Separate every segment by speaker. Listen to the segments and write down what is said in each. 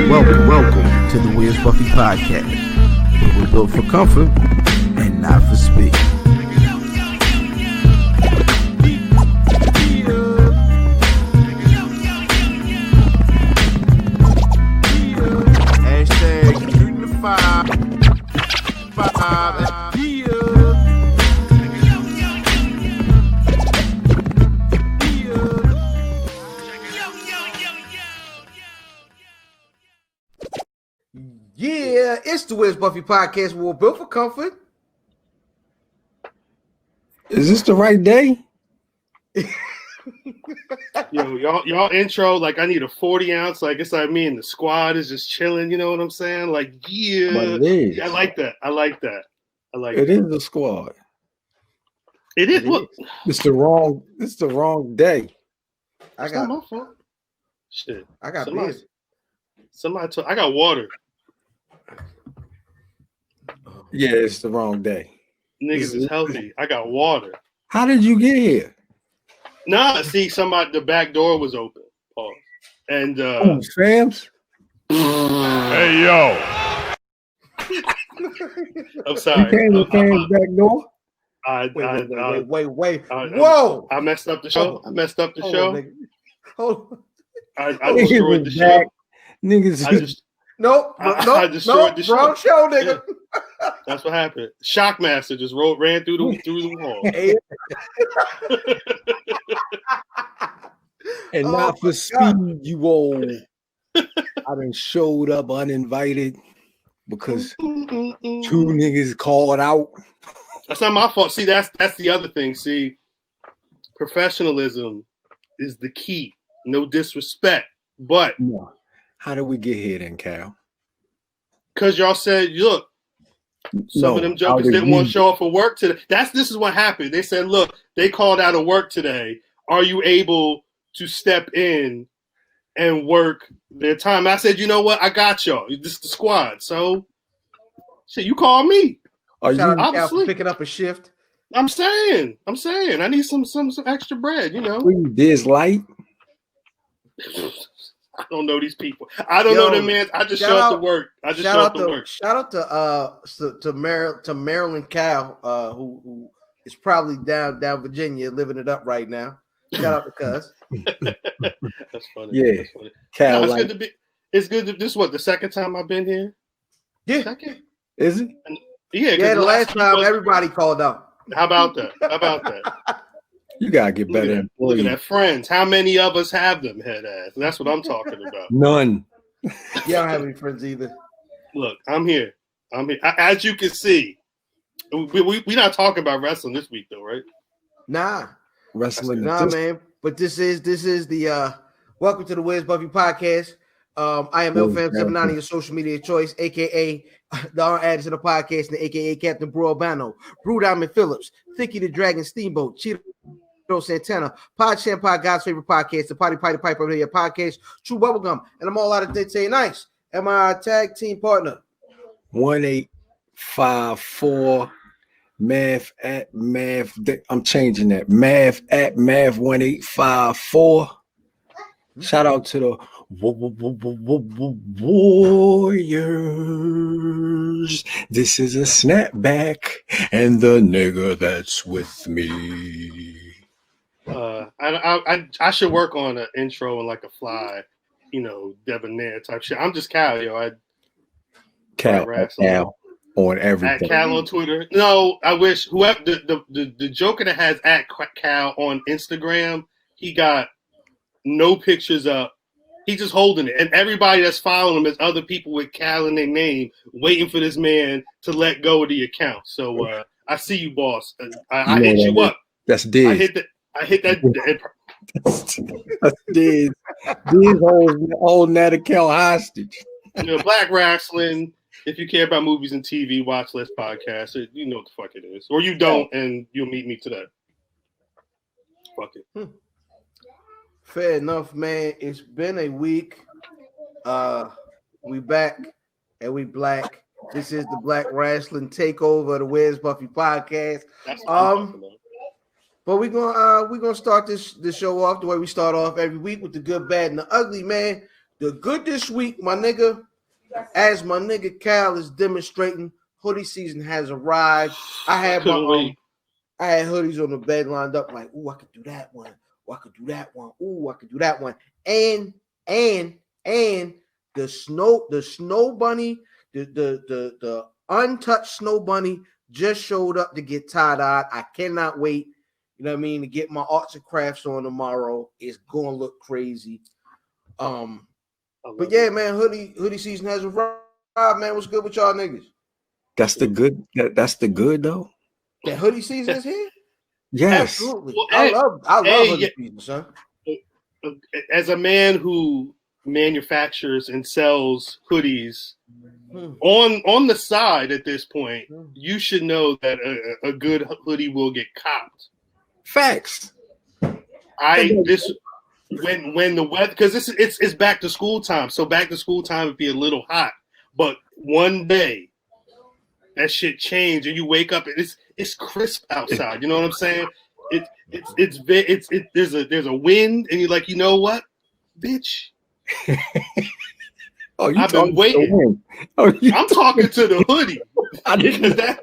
Speaker 1: Welcome to the Where's Buffy podcast, where we're built for comfort and not for speed. Hashtag shooting the five. Yeah, it's the Where's Buffy podcast. We're built for comfort.
Speaker 2: Is this the right day?
Speaker 3: Yo, y'all intro, like I need a 40 ounce, like it's like me and the squad is just chilling, you know what I'm saying? Like, yeah.
Speaker 2: But it is.
Speaker 3: Yeah, I like that.
Speaker 2: It is the squad.
Speaker 3: It is. Look,
Speaker 2: It's the wrong day.
Speaker 3: it's not my fault. Shit.
Speaker 1: I got
Speaker 3: Somebody I got water.
Speaker 2: Yeah, it's the wrong day.
Speaker 3: Niggas is healthy. I got water.
Speaker 2: How did you get here?
Speaker 3: Nah, see, the back door was open. Pause. And
Speaker 2: Shams?
Speaker 4: Hey, yo.
Speaker 3: I'm sorry.
Speaker 2: You came to Sam's back door?
Speaker 1: Wait. Whoa!
Speaker 3: I messed up the show.
Speaker 1: Hold on.
Speaker 3: I destroyed the show.
Speaker 2: Niggas.
Speaker 1: Nope.
Speaker 3: I destroyed the show.
Speaker 1: Wrong show, nigga.
Speaker 3: Yeah. That's what happened. Shockmaster just ran through the wall.
Speaker 2: And not for speed, you all. I done showed up uninvited because two niggas called out.
Speaker 3: That's not my fault. See, that's the other thing. See, professionalism is the key. No disrespect, but
Speaker 2: How did we get here then, Cal?
Speaker 3: because y'all said, look, some of them jokers didn't want to show up for work today. This is what happened. They said, look, they called out of work today. Are you able to step in and work their time? I said, you know what? I got y'all. This is the squad. So, shit, you call me.
Speaker 1: Shout out to Cal for picking up a shift.
Speaker 3: I'm saying. I need some extra bread, you know.
Speaker 2: This light.
Speaker 3: I don't know these people. I don't know them, man. I just show up to work.
Speaker 1: Shout out to Maryland Cal, who is probably down Virginia living it up right now. Shout out to Cuz.
Speaker 3: That's funny.
Speaker 2: Yeah,
Speaker 3: that's funny.
Speaker 2: Cal.
Speaker 3: No, it's good to. This is what, the second time I've been here.
Speaker 1: Yeah,
Speaker 3: second.
Speaker 2: Is it?
Speaker 1: Yeah. The last time everybody called out.
Speaker 3: How about that?
Speaker 2: You gotta get better.
Speaker 3: Look at that, friends. How many of us have them, head ass? That's what I'm talking about.
Speaker 2: None.
Speaker 1: You don't have any friends either.
Speaker 3: Look, I'm here. As you can see, we not talking about wrestling this week, though, right?
Speaker 1: Nah,
Speaker 2: Wrestling.
Speaker 1: man. But this is the welcome to the Where's Buffy podcast. I am LFam79, your social media choice, aka the address of the podcast, and aka Captain Bro Albano, Brew Diamond Phillips, Thicky the Dragon Steamboat, Cheeto Santana, Pod Shampoo, God's favorite podcast, the Potty Pipe over here podcast, True Bubblegum, and I'm all out of Dente Nice. And my tag team partner,
Speaker 2: 1854 math at math. I'm changing that. Math at math 1854. Shout out to the Warriors. This is a snapback, and the nigga that's with me.
Speaker 3: I should work on an intro and like a fly, debonair type shit. I'm just Cal, yo.
Speaker 2: Cal on everything.
Speaker 3: At Cal on Twitter. No, I wish whoever the joker that has at Cal on Instagram, he got no pictures up. He's just holding it, and everybody that's following him is other people with Cal in their name, waiting for this man to let go of the account. So I see you, boss. I hit you up.
Speaker 2: That's Diz.
Speaker 3: I hit that.
Speaker 2: That's Diz. Diz holding that account hostage.
Speaker 3: Black wrestling. If you care about movies and TV, watch Let's Podcast. You know what the fuck it is, or you don't, and you'll meet me today. Fuck it.
Speaker 1: Fair enough, man. It's been a week. We back and we black. This is the Black Wrestling Takeover, the Where's Buffy podcast. But we're gonna start this show off the way we start off every week with the good, bad, and the ugly, man. The good this week, my nigga, as my nigga Cal is demonstrating, hoodie season has arrived. I had hoodies on the bed lined up like, ooh, I could do that one. Ooh, I could do that one. Ooh, I could do that one. And the snow bunny, the untouched snow bunny just showed up to get tie-dyed. I cannot wait, you know what I mean, to get my arts and crafts on tomorrow. It's gonna look crazy. But yeah, man, hoodie season has arrived, man. What's good with y'all niggas?
Speaker 2: That's the good. That's the good though.
Speaker 1: That hoodie season is here?
Speaker 2: Yes.
Speaker 1: Absolutely. Well, I love hoodie season, son.
Speaker 3: As a man who manufactures and sells hoodies on the side at this point, you should know that a good hoodie will get copped.
Speaker 2: Facts.
Speaker 3: When the weather, because it's back to school time, so back to school time would be a little hot, but one day that shit change and you wake up and it's crisp outside. You know what I'm saying? There's a wind and you're like, you know what, bitch.
Speaker 2: Oh, you
Speaker 3: I've been waiting. I'm talking to the hoodie.
Speaker 2: I didn't.
Speaker 1: That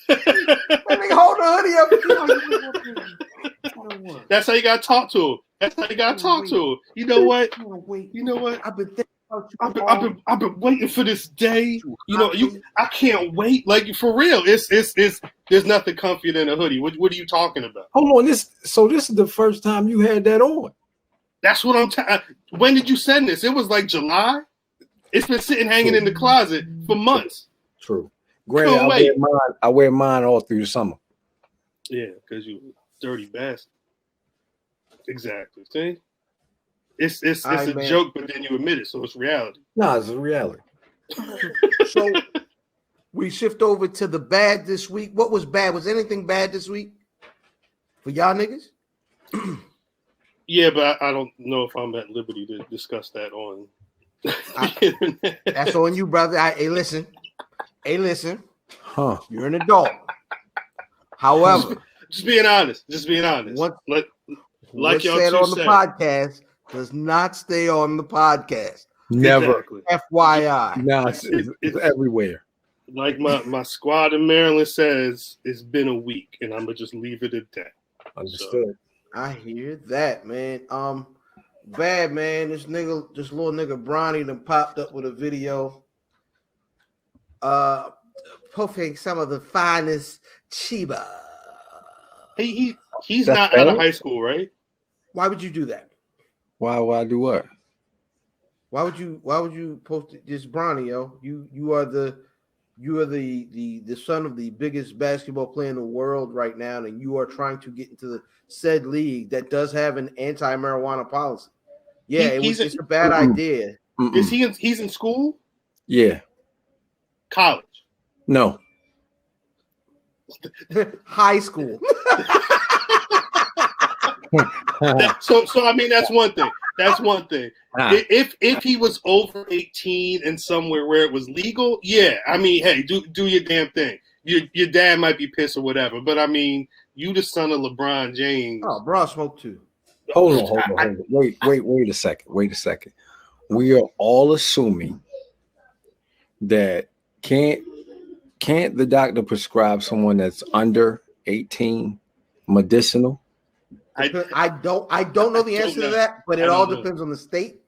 Speaker 1: nigga hold the hoodie up.
Speaker 3: That's how you gotta talk to him. That's how you gotta talk to him. You know what? You know what?
Speaker 1: I've been thinking about you.
Speaker 3: I've been waiting for this day. You know, I can't wait. Like for real, it's there's nothing comfier than a hoodie. What are you talking about?
Speaker 2: Hold on, this is the first time you had that on.
Speaker 3: That's what I'm when did you send this? It was like July. It's been sitting hanging in the closet for months.
Speaker 2: True. Granted, I wear mine all through the summer.
Speaker 3: Yeah, because you dirty bastard. Exactly. See? It's a joke, but then you admit it, so it's reality.
Speaker 2: No, it's a reality.
Speaker 1: So we shift over to the bad this week. What was bad? Was anything bad this week for y'all niggas?
Speaker 3: Yeah, but I don't know if I'm at liberty to discuss that on
Speaker 1: that's on you, brother. Hey, listen.
Speaker 2: Huh?
Speaker 1: You're an adult. However,
Speaker 3: just being honest.
Speaker 1: What
Speaker 3: like y'all
Speaker 1: said on the
Speaker 3: said.
Speaker 1: podcast does not stay on the podcast.
Speaker 2: Never.
Speaker 3: Exactly.
Speaker 1: FYI.
Speaker 2: No, it's everywhere.
Speaker 3: Like my squad in Maryland says, it's been a week, and I'm gonna just leave it at that.
Speaker 2: Understood.
Speaker 3: So,
Speaker 1: I hear that, man. Bad man. This little nigga Bronny done popped up with a video. Posting some of the finest Chiba.
Speaker 3: He's not out of high school, right?
Speaker 1: Why would you do that?
Speaker 2: Why I do what?
Speaker 1: Why would you post this, Bronny, yo? You are the son of the biggest basketball player in the world right now, and you are trying to get into the said league that does have an anti-marijuana policy. Yeah, it's a bad idea.
Speaker 3: Is he's in school?
Speaker 2: Yeah.
Speaker 3: College?
Speaker 2: No.
Speaker 1: High school.
Speaker 3: So I mean that's one thing. If he was over 18 and somewhere where it was legal, yeah. I mean, hey, do your damn thing. Your dad might be pissed or whatever, but I mean, you the son of LeBron James.
Speaker 1: Oh, bro, smoke too.
Speaker 2: Hold on. Wait a second. We are all assuming that can't the doctor prescribe someone that's under 18 medicinal?
Speaker 1: I don't know the answer to that, but it all depends on the state.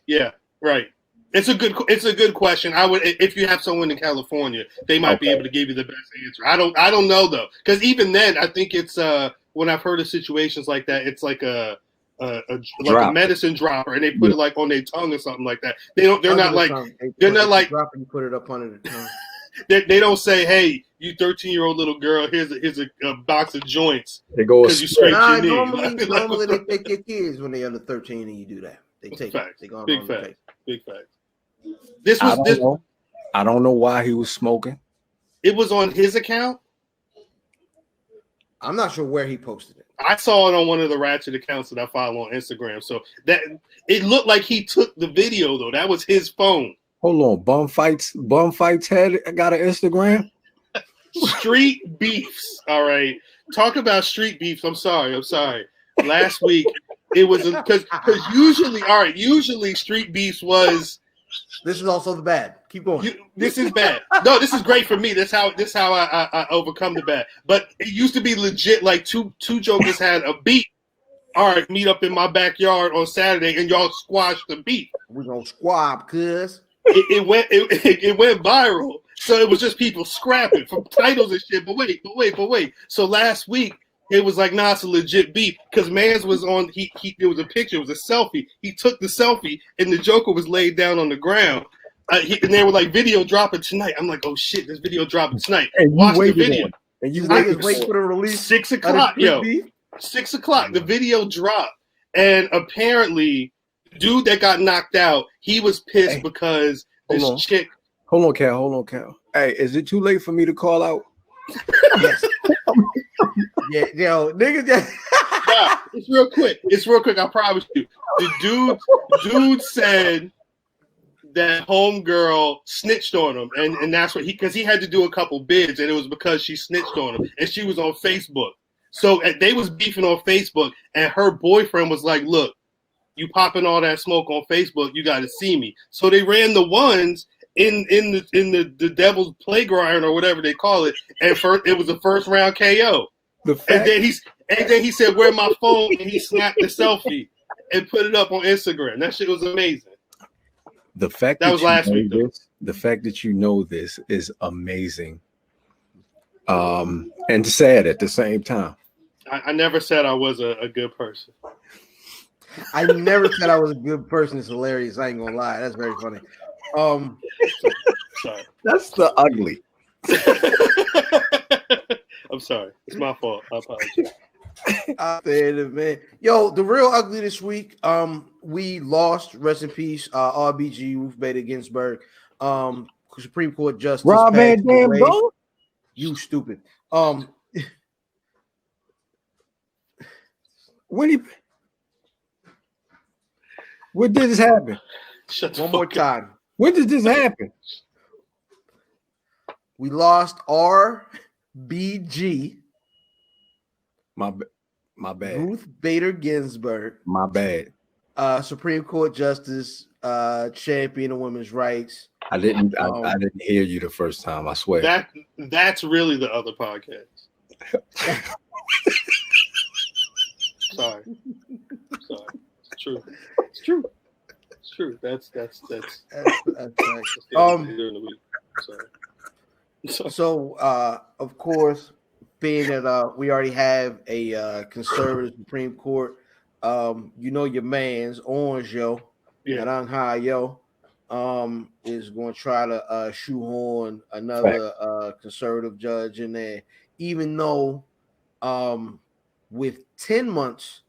Speaker 3: Yeah, right. It's a good question. I would, if you have someone in California, they might be able to give you the best answer. I don't know though, because even then, I think it's when I've heard of situations like that, it's like a medicine dropper, and they put it like on their tongue or something like that. They're not like
Speaker 1: dropping. You put it up under the tongue.
Speaker 3: They don't say, "Hey, you 13-year-old little girl, here's a box of joints."
Speaker 2: They go
Speaker 3: because you scrape your knee.
Speaker 1: Normally they take your kids when they're under 13, and you do that. They take
Speaker 3: facts.
Speaker 1: They go
Speaker 3: Big
Speaker 1: on
Speaker 3: facts. Big facts.
Speaker 2: I don't know why he was smoking.
Speaker 3: It was on his account.
Speaker 1: I'm not sure where he posted it.
Speaker 3: I saw it on one of the ratchet accounts that I follow on Instagram. So that it looked like he took the video though. That was his phone.
Speaker 2: Hold on, Bum Fights had got an Instagram.
Speaker 3: Street beefs. All right, talk about street beefs. I'm sorry. Last week It was because usually Street Beefs was.
Speaker 1: This is also the bad. Keep going.
Speaker 3: This is bad. No, this is great for me. This how I overcome the bad. But it used to be legit. Like two jokers had a beat. All right, meet up in my backyard on Saturday, and y'all squash the beat.
Speaker 1: We're gonna squab, cuz.
Speaker 3: It went viral. So it was just people scrapping from titles and shit. But wait. So last week it was like, nah, it's a legit beat because Mans was on. It was a picture. It was a selfie. He took the selfie, and the Joker was laid down on the ground. And they were like, video dropping tonight. I'm like, oh shit, this video dropping tonight.
Speaker 2: And
Speaker 3: watch the video.
Speaker 2: And you
Speaker 1: wait for the release.
Speaker 3: 6 o'clock, yo. 6 o'clock. The video dropped, and apparently, the dude that got knocked out, he was pissed because this chick.
Speaker 2: Hold on, Cal. Hey, is it too late for me to call out?
Speaker 1: Yes. Yeah, yo, niggas.
Speaker 3: Nah, it's real quick. I promise you. The dude said that homegirl snitched on him, and that's what because he had to do a couple bids, and it was because she snitched on him, and she was on Facebook. So they was beefing on Facebook, and her boyfriend was like, "Look, you popping all that smoke on Facebook, you got to see me." So they ran the ones in the Devil's Playground or whatever they call it, and it was a first round KO. And then he said, "Where my phone?" And he snapped the selfie and put it up on Instagram. That shit was amazing.
Speaker 2: The fact
Speaker 3: that was last week.
Speaker 2: The fact that you know this is amazing, and sad at the same time.
Speaker 3: I never said I was a good person.
Speaker 1: I never said I was a good person. It's hilarious. I ain't gonna lie. That's very funny.
Speaker 3: Sorry.
Speaker 2: That's the ugly.
Speaker 3: I'm sorry. It's my fault. I apologize.
Speaker 1: I said it, man. Yo, the real ugly this week. We lost. Rest in peace. RBG Ruth Bader Ginsburg. Supreme Court Justice.
Speaker 2: Rob Van Dam, bro.
Speaker 1: You stupid.
Speaker 2: When did this happen?
Speaker 1: One more time.
Speaker 2: When did this happen?
Speaker 1: We lost RBG.
Speaker 2: My bad.
Speaker 1: Ruth Bader Ginsburg.
Speaker 2: My bad.
Speaker 1: Supreme Court Justice, champion of women's rights.
Speaker 2: I didn't hear you the first time, I swear.
Speaker 3: That's really the other podcast. Sorry. It's true. That's during the week. Sorry.
Speaker 1: So of course, being that we already have a conservative Supreme Court, your man's Orange Rang Yo, is going to try to shoehorn another conservative judge in there, even though with 10 months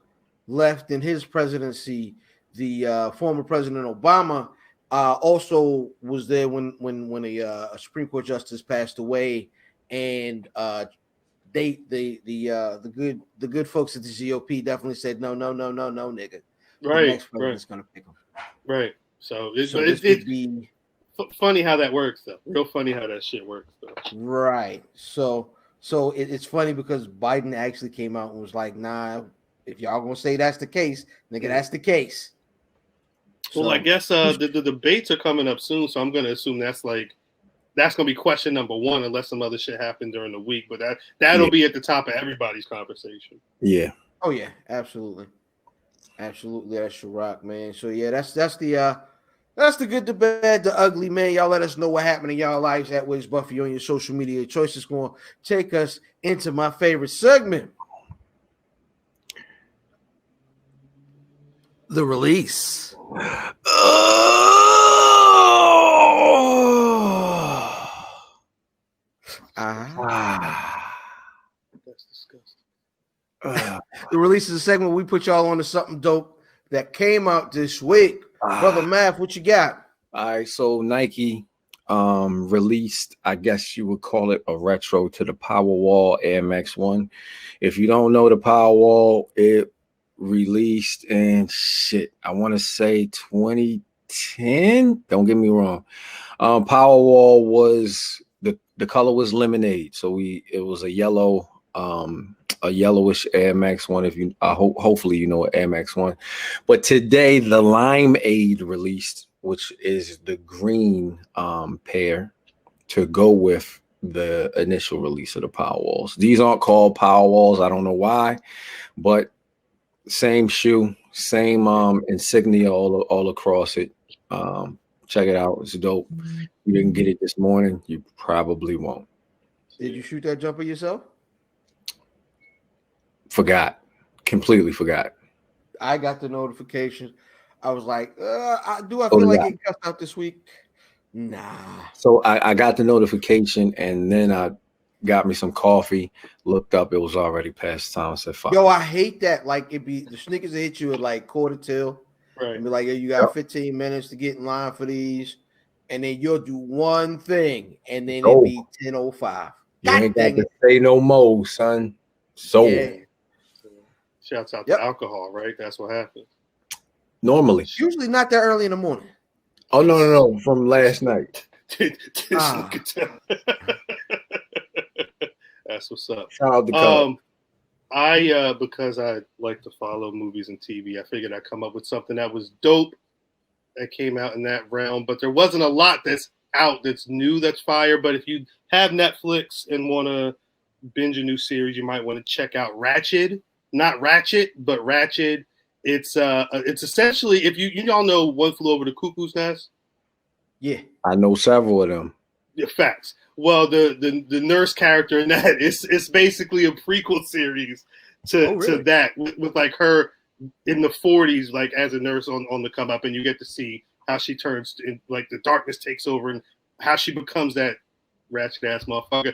Speaker 1: left in his presidency, the former President Obama also was there when a Supreme Court justice passed away, and the good folks at the GOP definitely said no, nigga.
Speaker 3: Right,
Speaker 1: the next president's gonna pick him.
Speaker 3: Right. So it's funny how that works, though. Real funny how that shit works, though.
Speaker 1: Right. So it's funny because Biden actually came out and was like, "Nah, if y'all gonna say that's the case, nigga, that's the case."
Speaker 3: Well, I guess the debates are coming up soon, so I'm gonna assume that's gonna be question number one, unless some other shit happened during the week. But that'll be at the top of everybody's conversation.
Speaker 2: Yeah.
Speaker 1: Oh yeah, absolutely. That's your rock, man. So yeah, that's the good, the bad, the ugly, man. Y'all let us know what happened in y'all lives at Wiz Buffy on your social media choices. Going to take us into my favorite segment, the release.
Speaker 3: That's disgusting.
Speaker 1: The release is a segment where we put y'all on to something dope that came out this week. Brother Math, what you got?
Speaker 2: All right, so Nike released, I guess you would call it a retro to the Powerwall Air Max 1. If you don't know the Powerwall, it released in I want to say 2010. Don't get me wrong. Powerwall was the color was lemonade, so it was a yellow a yellowish Air Max 1. If you, hopefully you know what Air Max 1. But today the Limeade released, which is the green pair to go with the initial release of the Powerwalls. These aren't called Powerwalls. I don't know why, but same shoe, same insignia all across it. Check it out. It's dope. You didn't get it this morning, you probably won't.
Speaker 1: Did you shoot that jumper yourself?
Speaker 2: Forgot. Completely forgot.
Speaker 1: I got the notification. I was like, I feel like it cussed out this week? Nah.
Speaker 2: So I got the notification, and then I got me some coffee, looked up, it was already past time. I said, fuck.
Speaker 1: Yo, I hate that. Like, it be the sneakers that hit you at like quarter till.
Speaker 3: Right.
Speaker 1: And be like, yo, you got 15 minutes to get in line for these. And then you'll do one thing, and then it'll be 10:05.
Speaker 2: You ain't got to say no more, son. So
Speaker 1: yeah.
Speaker 3: Shouts out to alcohol, right? That's what happens.
Speaker 2: Normally.
Speaker 1: Usually not that early in the morning.
Speaker 2: Oh, no. From last night.
Speaker 3: That's what's up.
Speaker 2: Shout out to
Speaker 3: I because I like to follow movies and TV, I figured I'd come up with something that was dope that came out in that realm. But there wasn't a lot that's out that's new, that's fire. But if you have Netflix and want to binge a new series, you might want to check out Ratched. Not Ratchet, but Ratched. It's essentially, if you all know One Flew Over the Cuckoo's Nest.
Speaker 1: Yeah,
Speaker 2: I know several of them.
Speaker 3: Yeah, facts. Well, the nurse character in that is basically a prequel series to that with like her in the 40s, like as a nurse on the come up, and you get to see how she turns in, like the darkness takes over and how she becomes that ratchet ass motherfucker.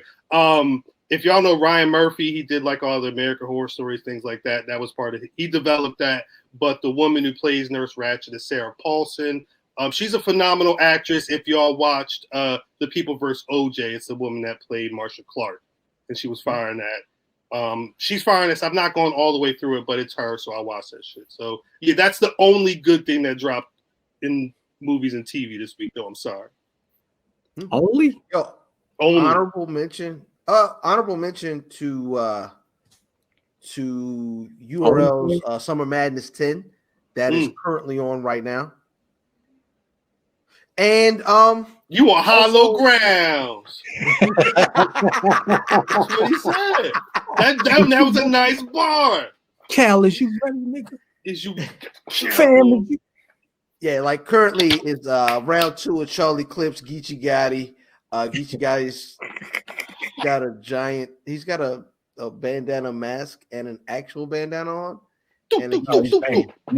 Speaker 3: If y'all know Ryan Murphy, he did like all the American Horror Stories, things like that. That was part of it. He developed that. But the woman who plays Nurse Ratched is Sarah Paulson. She's a phenomenal actress. If y'all watched The People vs. OJ, it's the woman that played Marsha Clark, and she was firing that. She's firing this. I'm not going all the way through it, but it's her, so I watch that shit. So yeah, that's the only good thing that dropped in movies and TV this week. Though I'm sorry.
Speaker 2: Only?
Speaker 1: Yo,
Speaker 3: only.
Speaker 1: Honorable mention to URL's Summer Madness 10 that is currently on right now. And
Speaker 3: you are hollow grounds. That's what he said. That was a nice bar.
Speaker 2: Cal, is you ready, nigga?
Speaker 3: Is you
Speaker 2: family?
Speaker 1: Yeah, like currently is round 2 of Charlie Clips, Geechee Gotti. Geechee Gotti's got a giant. He's got a bandana mask and an actual bandana on. And
Speaker 2: you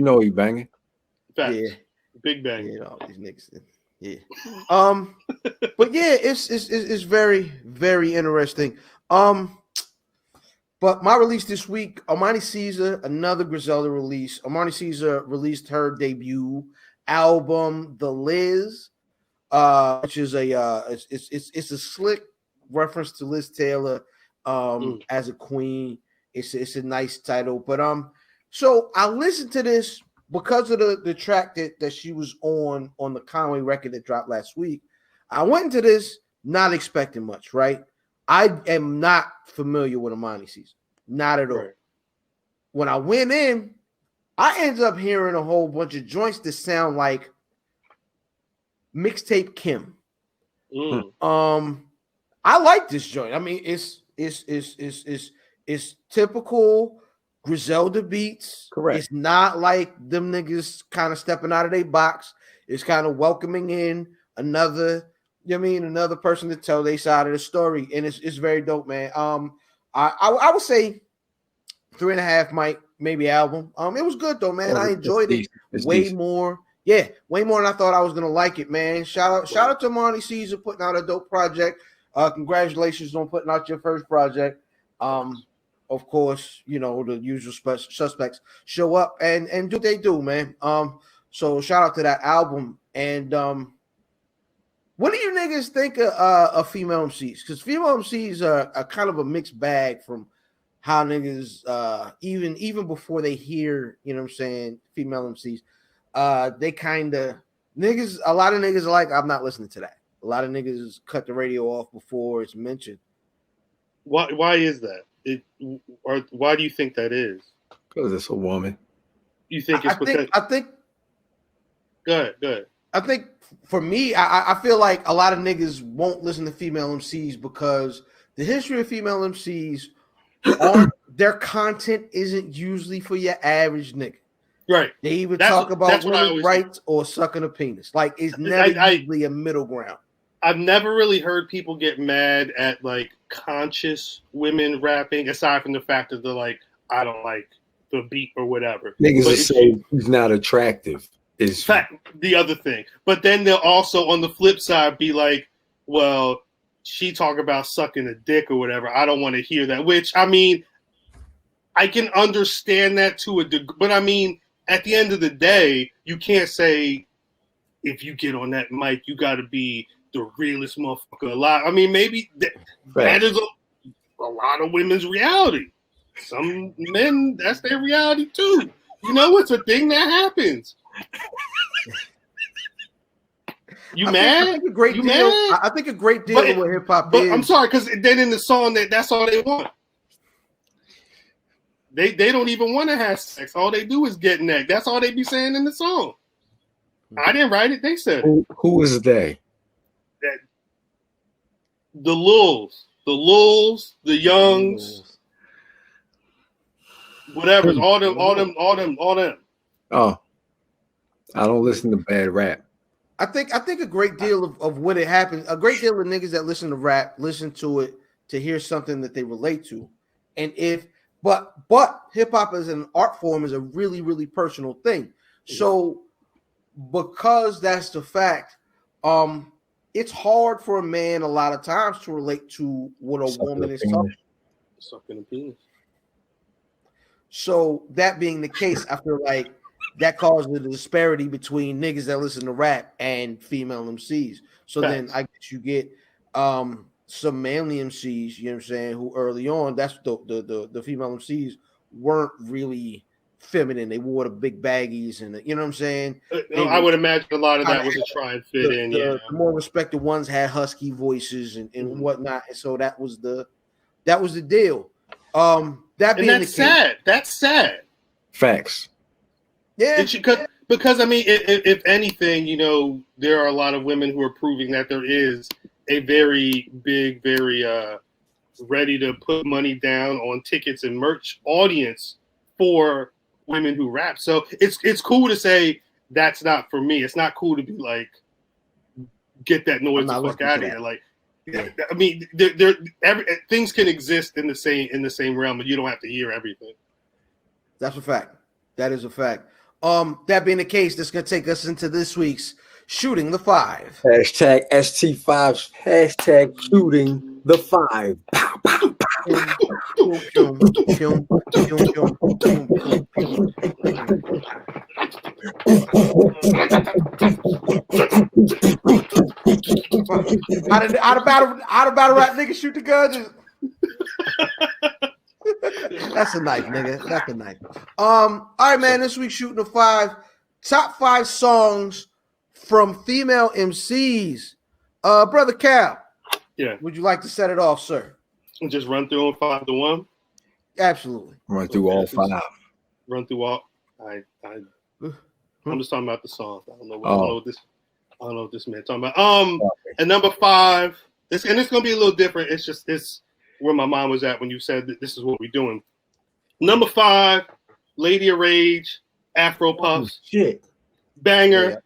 Speaker 2: know he banging.
Speaker 3: Facts.
Speaker 1: Yeah,
Speaker 3: big bang.
Speaker 1: Yeah, all these niggas. Yeah. But yeah, it's very, very interesting. But my release this week, Armani Caesar, another Griselda release. Armani Caesar released her debut album, The Liz, which is it's a slick reference to Liz Taylor as a queen. It's a nice title. But so I listened to this because of the track that she was on the Conway record that dropped last week. I went into this not expecting much, right? I am not familiar with Armani Caesar, not at all. Right. When I went in, I ended up hearing a whole bunch of joints that sound like mixtape Kim. I like this joint. I mean, it's typical Griselda beats.
Speaker 2: Correct.
Speaker 1: It's not like them niggas kind of stepping out of their box. It's kind of welcoming in another, another person to tell their side of the story, and it's very dope, man. I would say 3.5 maybe album. It was good though, man. I enjoyed it way more. Yeah, way more than I thought I was gonna like it, man. Shout out to Armani Caesar putting out a dope project. Congratulations on putting out your first project. Of course, the usual suspects show up and do what they do, man. So shout out to that album. And what do you niggas think of female MCs? Because female MCs are kind of a mixed bag from how niggas even before they hear, female MCs, they kind of niggas. A lot of niggas are like, I'm not listening to that. A lot of niggas cut the radio off before it's mentioned.
Speaker 3: Why is that? or why do you think that is?
Speaker 2: Because it's a woman.
Speaker 3: You think it's because?
Speaker 1: I think.
Speaker 3: Go ahead.
Speaker 1: I think for me, I feel like a lot of niggas won't listen to female MCs because the history of female MCs their content isn't usually for your average nigga.
Speaker 3: Right.
Speaker 1: They either talk about women's rights or sucking a penis. Like it's never usually a middle ground.
Speaker 3: I've never really heard people get mad at like conscious women rapping, aside from the fact that they're like, I don't like the beat or whatever.
Speaker 2: Niggas will say he's not attractive. Is
Speaker 3: fact the other thing. But then they'll also on the flip side be like, well, she talk about sucking a dick or whatever. I don't want to hear that. Which I mean, I can understand that to a degree, but I mean, at the end of the day, you can't say if you get on that mic, you got to be the realest motherfucker alive. I mean, maybe that is a lot of women's reality. Some men, that's their reality too. You know, it's a thing that happens. You mad?
Speaker 1: I think a great deal of what hip hop is.
Speaker 3: I'm sorry, because then in the song that's all they want. They don't even want to have sex. All they do is get neck. That's all they be saying in the song. I didn't write it. They said it.
Speaker 2: Who is they?
Speaker 3: The Lulz, the Youngs, whatever. All them.
Speaker 2: Oh, I don't listen to bad rap.
Speaker 1: I think a great deal of what it happens, a great deal of niggas that listen to rap listen to it to hear something that they relate to, but hip hop as an art form is a really, really personal thing. So because that's the fact, it's hard for a man a lot of times to relate to what a woman is
Speaker 3: sucking a penis.
Speaker 1: So that being the case, I feel like that causes a disparity between niggas that listen to rap and female MCs. So then I guess you get some manly MCs, you know what I'm saying, who early on, that's the female MCs weren't really feminine. They wore the big baggies and you know what I'm saying?
Speaker 3: I would imagine a lot of that was to try and fit in.
Speaker 1: The more respected ones had husky voices and whatnot. And so that was the deal. That's
Speaker 3: sad. That's sad.
Speaker 2: Facts.
Speaker 1: Yeah.
Speaker 3: Because I mean, if anything, you know, there are a lot of women who are proving that there is a very big, very ready to put money down on tickets and merch audience for women who rap. So it's cool to say that's not for me. It's not cool to be like, get that noise the fuck out of here. Like, yeah. I mean, things can exist in the same realm, but you don't have to hear everything.
Speaker 1: That's a fact. That is a fact. That being the case, this is gonna take us into this week's Shooting the Five.
Speaker 2: Hashtag ST5. Hashtag Shooting the Five. Pow, pow,
Speaker 1: How the battle rap nigga shoot the gun? That's a knife, nigga. That's a knife. All right, man. This week Shooting the Five. Top 5 songs from female MCs. Brother Cal.
Speaker 3: Yeah.
Speaker 1: Would you like to set it off, sir?
Speaker 3: And just run through them 5 to 1.
Speaker 1: Absolutely.
Speaker 2: Run through all 5.
Speaker 3: Run through all. I'm just talking about the songs. I don't know what this man talking about. And number 5. It's gonna be a little different. It's where my mind was at when you said that this is what we're doing. Number 5, Lady of Rage, Afro Puffs.
Speaker 2: Shit.
Speaker 3: Banger.
Speaker 2: Yeah.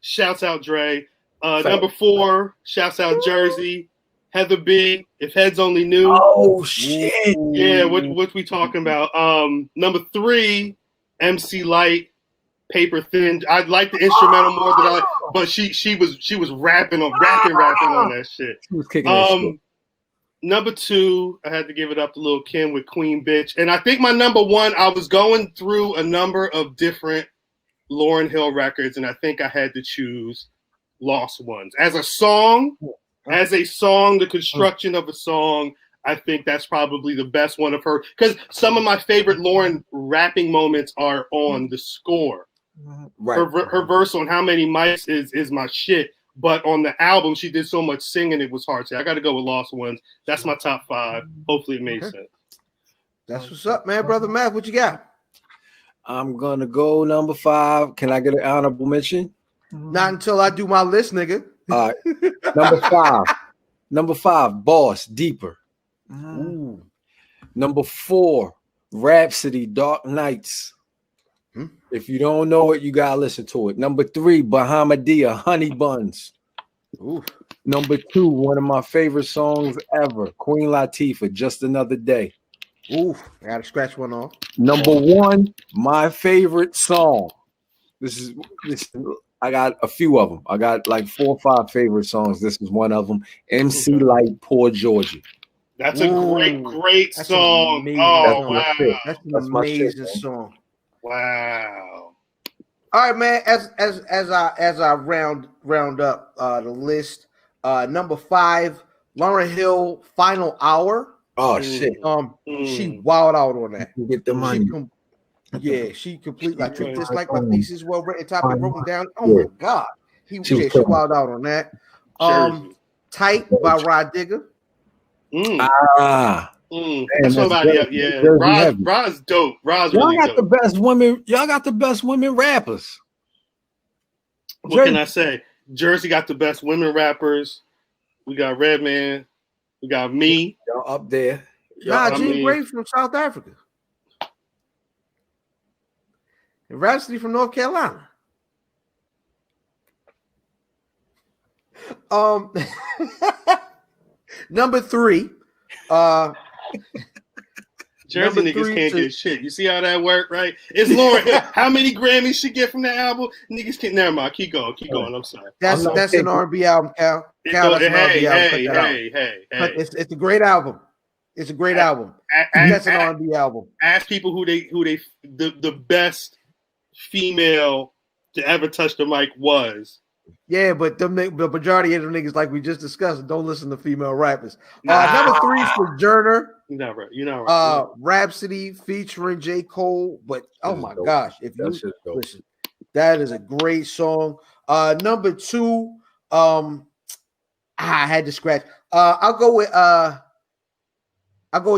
Speaker 3: Shouts out Dre. Number 4, shouts out Jersey. Heather B, If Heads Only Knew.
Speaker 2: Oh shit.
Speaker 3: Yeah, what we talking about? Number 3, MC Light, Paper Thin. I like the instrumental more than but she was rapping on that shit.
Speaker 2: She was kicking that shit.
Speaker 3: Number 2, I had to give it up to Lil' Kim with Queen Bitch. And I think my number 1, I was going through a number of different Lauryn Hill records, and I think I had to choose Lost Ones. As a song, the construction of a song, I think that's probably the best one of her. Because some of my favorite Lauryn rapping moments are on the score.
Speaker 2: Right.
Speaker 3: Her verse on How Many Mics is my shit. But on the album, she did so much singing, it was hard to say. I got to go with Lost Ones. That's my top 5. Hopefully it made sense.
Speaker 1: That's what's up, man. Brother Math, what you got?
Speaker 2: I'm gonna go number 5. Can I get an honorable mention?
Speaker 1: Not until I do my list, nigga.
Speaker 2: All right. Number 5. Number 5, Boss, Deeper.
Speaker 1: Ooh.
Speaker 2: Number 4, Rhapsody, Dark Nights. If you don't know it, you gotta listen to it. Number 3, Bahamadia, Honey Buns.
Speaker 1: Ooh.
Speaker 2: Number 2, one of my favorite songs ever, Queen Latifah, Just Another Day.
Speaker 1: Ooh, I gotta scratch one off.
Speaker 2: Number 1, my favorite song. This I got a few of them. I got like 4 or 5 favorite songs. This is one of them. MC Light, Poor Georgie.
Speaker 3: That's a great song. Oh, wow.
Speaker 1: That's an amazing song.
Speaker 3: Wow.
Speaker 1: All right, man. As I round up the list, number 5, Lauryn Hill, Final Hour.
Speaker 2: Oh shit.
Speaker 1: She wilded out on that.
Speaker 2: Get the money.
Speaker 1: She completely. I treat this like my thesis, well written, topic broken down. Oh my god, she wilded out on that. Tight by Rod Digger.
Speaker 3: That's somebody up. Yeah, Rod's dope. Rod's really dope.
Speaker 2: The best women. Y'all got the best women rappers.
Speaker 3: What can I say? Jersey got the best women rappers. We got Redman. We got me.
Speaker 2: Y'all up there.
Speaker 1: Jean Grey from South Africa. And Rhapsody from North Carolina. Number 3.
Speaker 3: Jersey niggas can't get shit. You see how that work, right? It's Lauryn Hill. How many Grammys she get from the album? Niggas can't. Never mind. Keep going. I'm sorry.
Speaker 1: That's an R&B album, Cal.
Speaker 3: Hey.
Speaker 1: It's a great album. It's a great album. That's an R&B album.
Speaker 3: Ask people who the best female to ever touch the mic was.
Speaker 1: Yeah, but the majority of them niggas, like we just discussed, don't listen to female rappers. Number 3 is for Journer.
Speaker 3: You're not right.
Speaker 1: Rhapsody featuring J. Cole. But oh my gosh, if you listen, that is a great song. Number 2, I had to scratch. I'll go with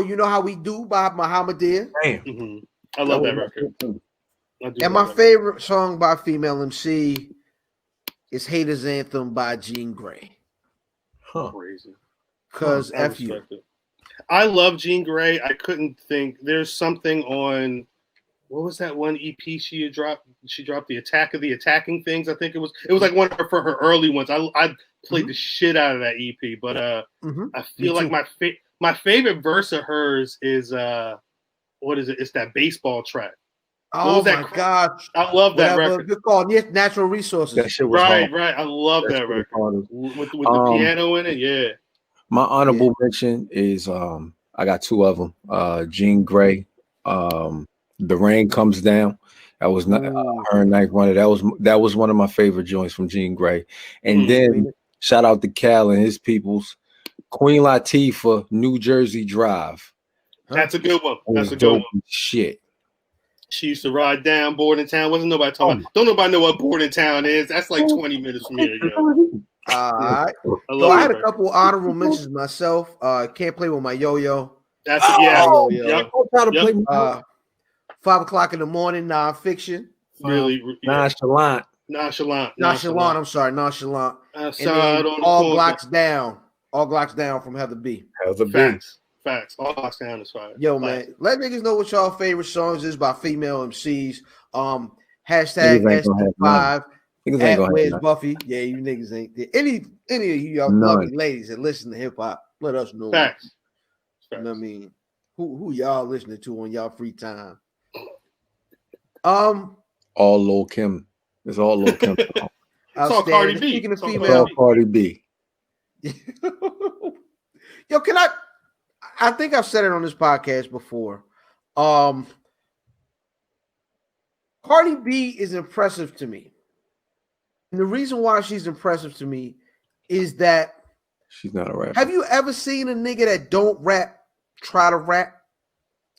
Speaker 1: You Know How We Do by Muhammadiyah.
Speaker 3: Damn. I love that record.
Speaker 1: And my favorite song by female MC is Haters Anthem by Jean Grey.
Speaker 3: Crazy.
Speaker 1: Because F you.
Speaker 3: I love Jean Grey. I couldn't think. There's something on, what was that one EP she dropped? She dropped the Attack of the Attacking Things. I think it was like one of her early ones. I played the shit out of that EP, but I feel like my favorite verse of hers is what is it? It's that baseball track.
Speaker 1: Oh my gosh!
Speaker 3: I love that record.
Speaker 1: Good call. Natural Resources.
Speaker 2: That shit was
Speaker 3: right. I love that record with the piano in it. Yeah.
Speaker 2: My honorable mention is I got 2 of them. Jean Grey, The Rain Comes Down. That was not her Night Runner. That was one of my favorite joints from Jean Grey. And then shout out to Cal and his peoples. Queen Latifah, New Jersey Drive.
Speaker 3: That's a good one. That's a good one.
Speaker 2: Shit.
Speaker 3: She used to ride down Boarding Town. Wasn't nobody talking about? Don't nobody know what Boarding Town is. That's like 20 minutes from here.
Speaker 1: All right. So I had a couple honorable mentions myself. Can't Play With My Yo-Yo.
Speaker 3: That's Yo-Yo.
Speaker 1: Yep. 5 o'clock in the morning, nonfiction.
Speaker 3: Really?
Speaker 2: Nonchalant.
Speaker 1: I'm sorry, Nonchalant.
Speaker 3: And then
Speaker 1: All Glocks Down. All Glocks Down from Heather B.
Speaker 3: Facts. All Glocks Down is fire.
Speaker 1: Yo, man. Let niggas know what y'all favorite songs is by female MCs. Hashtag ST5. At Where's Buffy? Yeah, you niggas ain't there. Any of you y'all lovely ladies that listen to hip hop, let us know.
Speaker 3: Facts.
Speaker 1: You know what I mean? Who y'all listening to on y'all free time? All
Speaker 2: Lil Kim. It's all Lil Kim.
Speaker 3: It's all Cardi B.
Speaker 1: Speaking of female,
Speaker 2: Cardi B.
Speaker 1: Yo, I think I've said it on this podcast before. Cardi B is impressive to me. And the reason why she's impressive to me is that
Speaker 2: she's not a rapper.
Speaker 1: Have you ever seen a nigga that don't rap try to rap?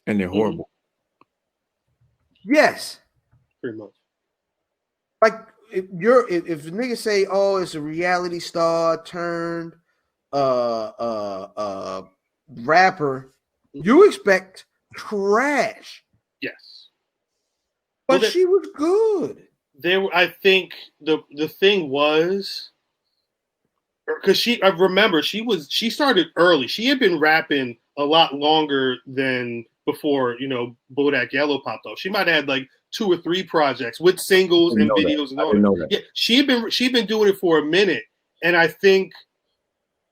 Speaker 2: And they're horrible.
Speaker 1: Yes.
Speaker 3: Pretty much.
Speaker 1: Like if a nigga say, oh, it's a reality star turned rapper, you expect trash.
Speaker 3: Yes.
Speaker 1: But she was good.
Speaker 3: I think the thing was, because I remember she started early. She had been rapping a lot longer than before, Bodak Yellow popped off. She might have had like 2 or 3 projects with singles and videos and all that. Yeah, she'd been doing it for a minute, and I think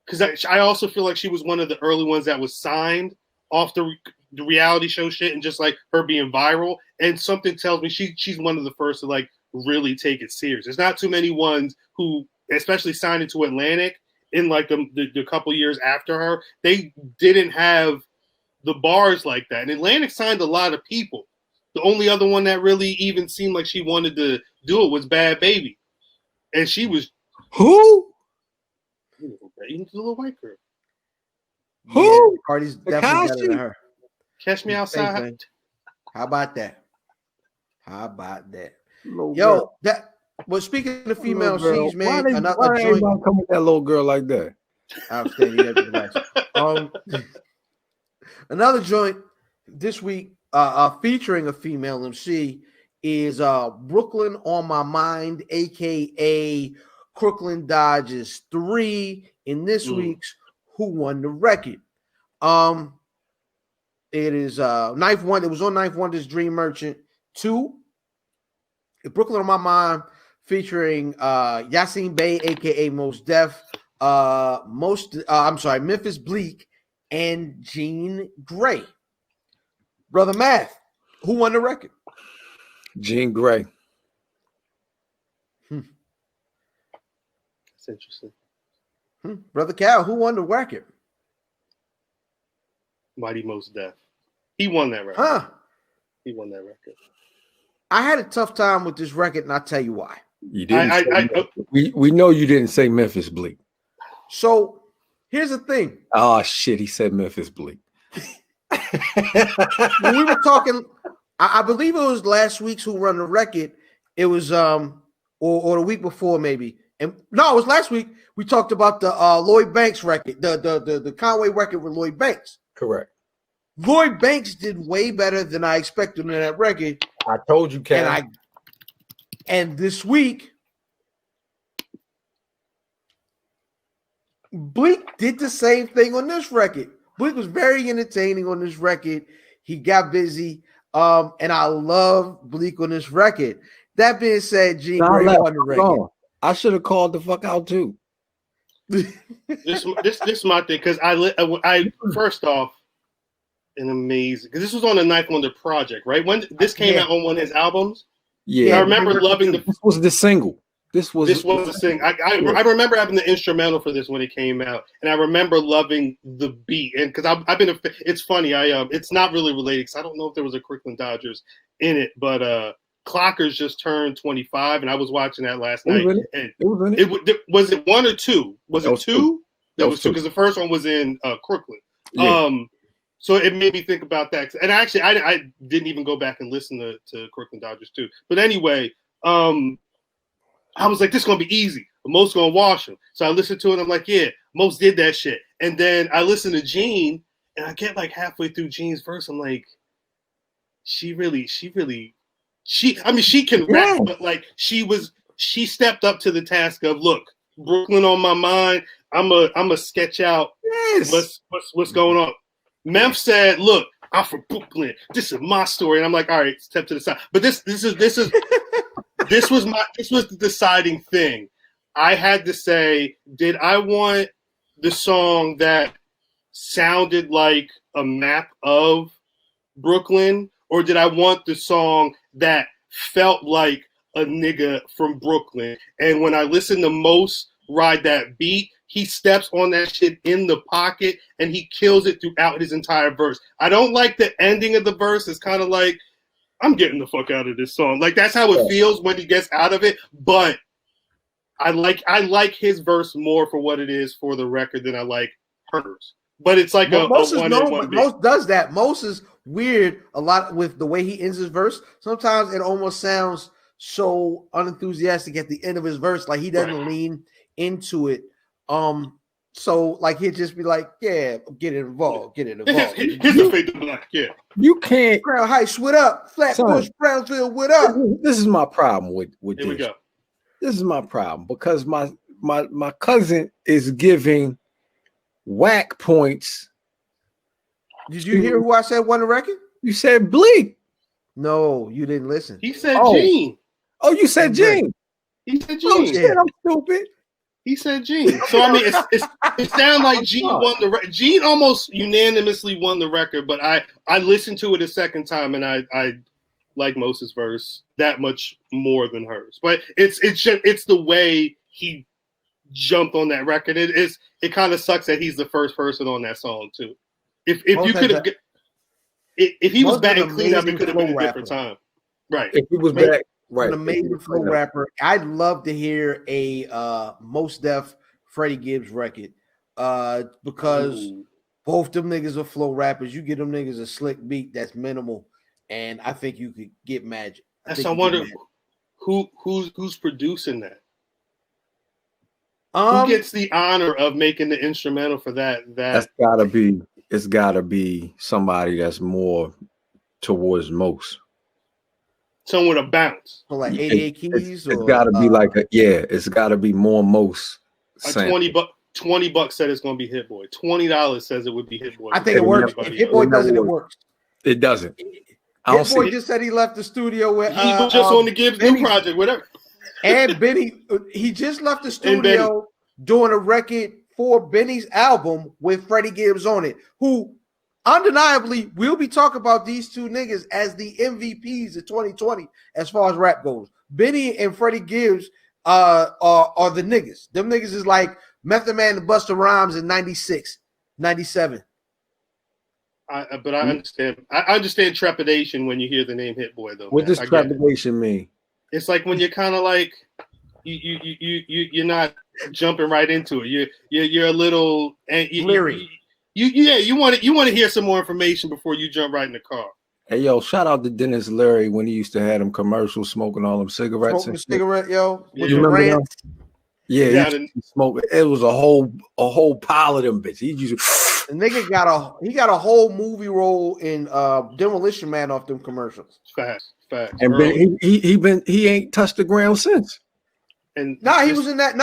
Speaker 3: because I also feel like she was one of the early ones that was signed off the reality show shit and just like her being viral. And something tells me she's one of the first to like really take it serious. There's not too many ones who, especially signed into Atlantic in like the couple years after her, they didn't have the bars like that. And Atlantic signed a lot of people. The only other one that really even seemed like she wanted to do it was Bad Baby. And she was
Speaker 2: who?
Speaker 3: The little white girl.
Speaker 1: Who? Yeah, Cardi's definitely better than her.
Speaker 3: Catch Me Outside.
Speaker 1: How about that? Yo, well, speaking of female C's, man,
Speaker 2: why everybody come with that little girl like that?
Speaker 1: Outstanding. Another joint this week featuring a female MC is Brooklyn on My Mind, aka Crooklyn Dodgers 3 in this week's Who Won the Record. It is Knife One. It was on Knife Wonder's Dream Merchant 2. Brooklyn on My Mind featuring Yasin Bey, aka Mos Def, Memphis Bleak, and Jean Grey. Brother Math, who won the record?
Speaker 2: Jean Grey.
Speaker 3: That's interesting.
Speaker 1: Brother Cal, who won the record?
Speaker 3: Mighty Mos Def. He won that record.
Speaker 1: Huh?
Speaker 3: He won that record.
Speaker 1: I had a tough time with this record, and I'll tell you why.
Speaker 2: You didn't. We know you didn't say Memphis Bleak.
Speaker 1: So here's the thing.
Speaker 2: Oh shit, he said Memphis Bleak.
Speaker 1: When we were talking, I believe it was last week's Who Run the Record. It was or the week before maybe. And no, it was last week. We talked about the Lloyd Banks record, the Conway record with Lloyd Banks.
Speaker 2: Correct.
Speaker 1: Lloyd Banks did way better than I expected in that record.
Speaker 2: I told you, Ken.
Speaker 1: And this week, Bleak did the same thing on this record. Bleak was very entertaining on this record. He got busy. And I love Bleak on this record. That being said, Jean Grey won the record.
Speaker 2: I should have called the fuck out too.
Speaker 3: This is my thing, because I first off, an amazing, because this was on the Knife Wonder project, right? When this came out on one of his albums.
Speaker 2: Yeah,
Speaker 3: I remember loving
Speaker 2: This was the single. This was
Speaker 3: the single. I remember having the instrumental for this when it came out, and I remember loving the beat. And because I've been it's funny. It's not really related because I don't know if there was a Crooklyn Dodgers in it, but Clockers just turned 25, and I was watching that last night. And was it 1 or 2? Was it 2? That was 2 because the first one was in Crooklyn. Yeah. So it made me think about that. And actually, I didn't even go back and listen to Crooklyn Dodgers too. But anyway, I was like, this is going to be easy. Most going to wash him. So I listened to it. I'm like, yeah, Most did that shit. And then I listened to Jean, and I get like halfway through Jean's verse. I'm like, she can rap, but like she stepped up to the task of, look, Brooklyn on my mind. I'm a sketch out what's going on. Memph said, look, I'm from Brooklyn. This is my story. And I'm like, all right, step to the side. But this was the deciding thing. I had to say, did I want the song that sounded like a map of Brooklyn, or did I want the song that felt like a nigga from Brooklyn? And when I listened to Mos ride that beat, he steps on that shit in the pocket and he kills it throughout his entire verse. I don't like the ending of the verse. It's kind of like, I'm getting the fuck out of this song. Like, that's how it feels when he gets out of it. But I like his verse more for what it is for the record than I like hers. But it's like Mos
Speaker 1: does that. Mos is weird a lot with the way he ends his verse. Sometimes it almost sounds so unenthusiastic at the end of his verse, like he doesn't lean into it. So So like he'd just be like, yeah, get involved.
Speaker 3: Here's the Fade to Black. Yeah.
Speaker 2: You can't.
Speaker 1: Crown Heights, what up? Flatbush, Brownsville, what up?
Speaker 2: This is my problem with
Speaker 3: Here we go.
Speaker 2: This is my problem because my cousin is giving whack points.
Speaker 1: Did you hear who I said won the record?
Speaker 2: You said Bleak.
Speaker 1: No, you didn't listen.
Speaker 3: He said Gene.
Speaker 2: Oh, you said Gene.
Speaker 3: He said Gene.
Speaker 2: Oh shit, I'm stupid.
Speaker 3: He said Gene. So I mean, it sounded like Gene won the record. Gene almost unanimously won the record, but I listened to it a second time and I like Moses' verse that much more than hers. But it's the way he jumped on that record. It kind of sucks that he's the first person on that song too. If you could have, if he was back and clean up, it could have been a different time. Right.
Speaker 2: If he was back, right.
Speaker 1: An amazing flow rapper. I'd love to hear a Mos Def Freddie Gibbs record because both them niggas are flow rappers. You get them niggas a slick beat that's minimal, and I think you could get magic.
Speaker 3: I wonder who's producing that. Who gets the honor of making the instrumental for that? It's
Speaker 2: gotta be somebody that's more towards Mos.
Speaker 3: Someone with a bounce.
Speaker 1: So like 88 keys.
Speaker 2: It's gotta be like it's gotta be more Mos.
Speaker 3: $20 said it's gonna be Hit Boy. $20 says it would be Hit Boy.
Speaker 1: I think it works. If Hit Boy doesn't, it works.
Speaker 2: It doesn't.
Speaker 1: Hit Boy just said he left the studio with
Speaker 3: he was just on the Gibbs new project, whatever.
Speaker 1: And Benny, he just left the studio doing a record for Benny's album with Freddie Gibbs on it, who undeniably we'll be talking about these two niggas as the MVPs of 2020 as far as rap goes. Benny and Freddie Gibbs are the niggas. Them niggas is like Method Man and Busta Rhymes in 96, 97.
Speaker 3: But I understand. I understand trepidation when you hear the name Hit Boy, though.
Speaker 2: What does trepidation mean?
Speaker 3: It's like when you're kind of like you're not jumping right into it. You're a little
Speaker 1: leery.
Speaker 3: You want to hear some more information before you jump right in the car.
Speaker 2: Hey yo, shout out to Dennis Leary when he used to have them commercials smoking all them cigarettes.
Speaker 1: Smoking a cigarette, yo.
Speaker 2: With the rants. Yeah, he smoked. It was a whole pile of them bitches. He used
Speaker 1: the nigga got a whole movie role in Demolition Man off them commercials.
Speaker 3: Facts.
Speaker 2: And he ain't touched the ground since.
Speaker 3: And
Speaker 1: he was in that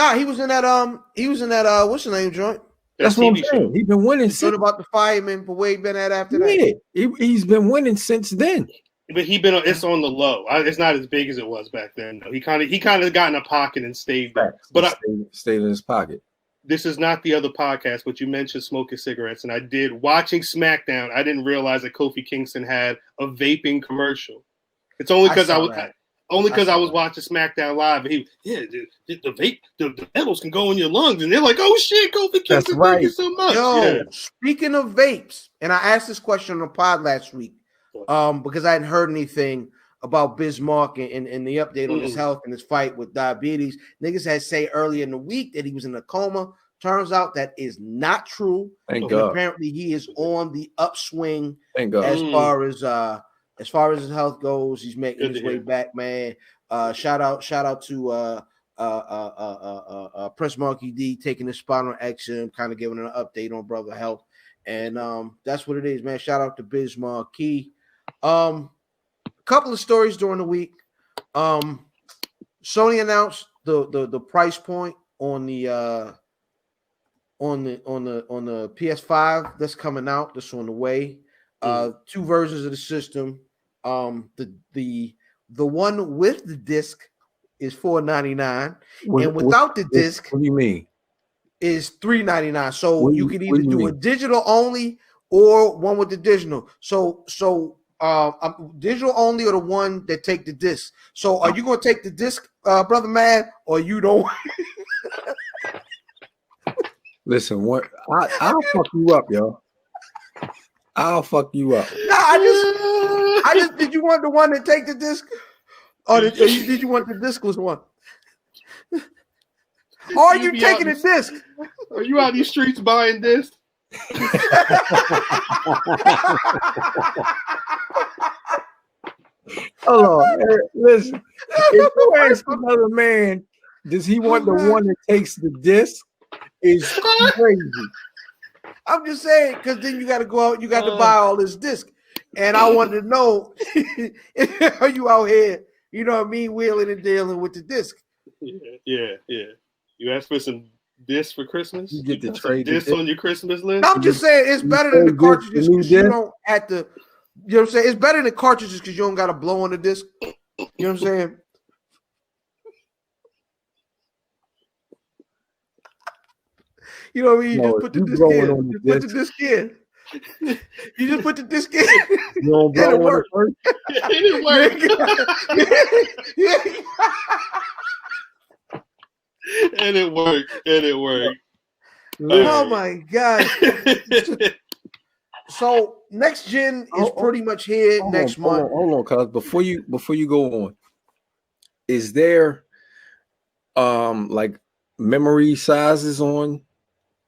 Speaker 1: what's the name joint?
Speaker 2: That's what I'm saying. He's been winning since.
Speaker 1: About the fireman, but where he been at after that?
Speaker 2: Yeah, he's been winning since then.
Speaker 3: But it's on the low. It's not as big as it was back then. Though. He kind of got in a pocket and stayed back. But
Speaker 2: stayed in his pocket.
Speaker 3: This is not the other podcast, but you mentioned smoking cigarettes, and I did watching SmackDown. I didn't realize that Kofi Kingston had a vaping commercial. It's only because I was watching SmackDown live. And the vape, the metals can go in your lungs, and they're like, "Oh shit, Kofi Kingston, thank you so much."
Speaker 1: Yo, speaking of vapes, and I asked this question on the pod last week, because I hadn't heard anything about Bismarck and the update on his health and his fight with diabetes. Niggas had say earlier in the week that he was in a coma. Turns out that is not true.
Speaker 2: Thank God.
Speaker 1: Apparently, he is on the upswing.
Speaker 2: Thank God.
Speaker 1: As far as his health goes, he's making his way back, man. Shout out to Prince Monkey D taking his spot on XM, kind of giving an update on brother health. And that's what it is, man. Shout out to Biz Marquis. Couple of stories during the week. Sony announced the price point on the PS5 that's coming out. That's on the way. Two versions of the system. The one with the disc is $499, and without the disc,
Speaker 2: what do you mean?
Speaker 1: Is $399. So you can either do a digital only or one with the digital. So digital only or the one that take the disc. So are you gonna take the disc, brother man, or you don't?
Speaker 2: Listen, I'll fuck you up, yo. I'll fuck you up.
Speaker 1: Nah, I just did you want the one that take the disc, or did you want the discless one? Or are you taking the disc?
Speaker 3: Are you out these streets buying this?
Speaker 2: Hold on, listen. If you ask another man, does he want the one that takes the disc
Speaker 1: is crazy. I'm just saying, because then you got to go out, you got to buy all this disc. And I wanted to know, are you out here, you know what I mean, wheeling and dealing with the disc?
Speaker 3: Yeah. You asked for some discs for Christmas?
Speaker 2: You get to
Speaker 3: some
Speaker 2: trade
Speaker 3: discs on your Christmas list?
Speaker 1: I'm just saying, it's better than the cartridges because you don't have to, you know what I'm saying? It's better than the cartridges because you don't got to blow on the disc. You know what I'm saying? You know what I mean? You just put the disc in. You put the disc in. You just put the disc in.
Speaker 2: You don't blow on it first?
Speaker 3: And it worked.
Speaker 1: Oh my God. So next gen is pretty much here next month.
Speaker 2: Hold on, cuz before you go on, is there like memory sizes on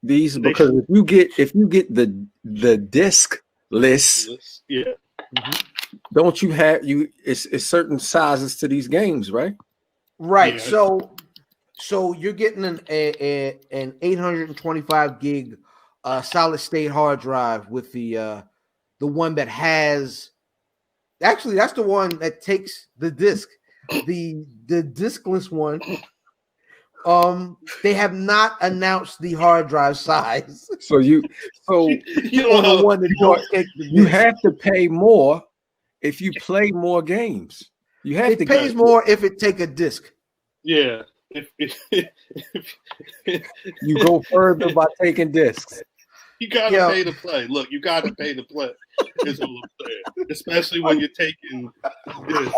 Speaker 2: these? Because if you get the disc list,
Speaker 3: yeah,
Speaker 2: don't you have it's certain sizes to these games, right?
Speaker 1: Right. Yeah. So you're getting an 825 gig solid state hard drive with the one that has, actually that's the one that takes the disc. The discless one. They have not announced the hard drive size.
Speaker 2: So you
Speaker 1: on the one that don't take the disc.
Speaker 2: You have to pay more if you play more games. You have
Speaker 1: it pays more if it take a disc.
Speaker 3: Yeah.
Speaker 2: You go further by taking discs.
Speaker 3: You gotta pay to play. Look, you gotta pay to play. Is all I'm saying. Especially when you're taking discs.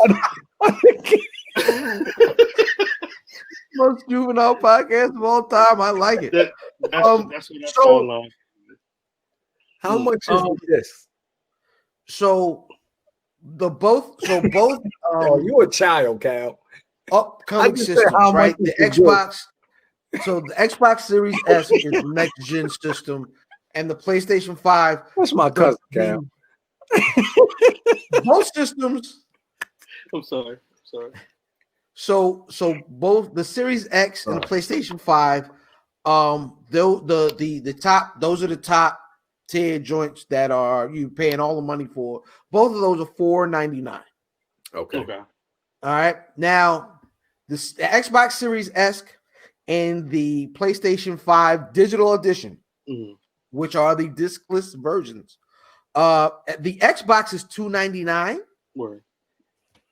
Speaker 1: Most juvenile podcast of all time. I like it.
Speaker 3: That's what I saw online.
Speaker 2: How much is this?
Speaker 1: So both.
Speaker 2: Oh, you a child, Cal.
Speaker 1: Upcoming systems, right? The Xbox. So the Xbox Series S is the next gen system, and the PlayStation 5.
Speaker 2: That's my cousin, Cal.
Speaker 1: Both systems.
Speaker 3: I'm sorry.
Speaker 1: So both the Series X and the PlayStation 5, the top, those are the top tier joints that are you paying all the money for. Both of those are $499.
Speaker 2: Okay.
Speaker 1: All right. Now the Xbox Series S and the PlayStation 5 Digital Edition, which are the discless versions. The Xbox is $299.
Speaker 3: Word.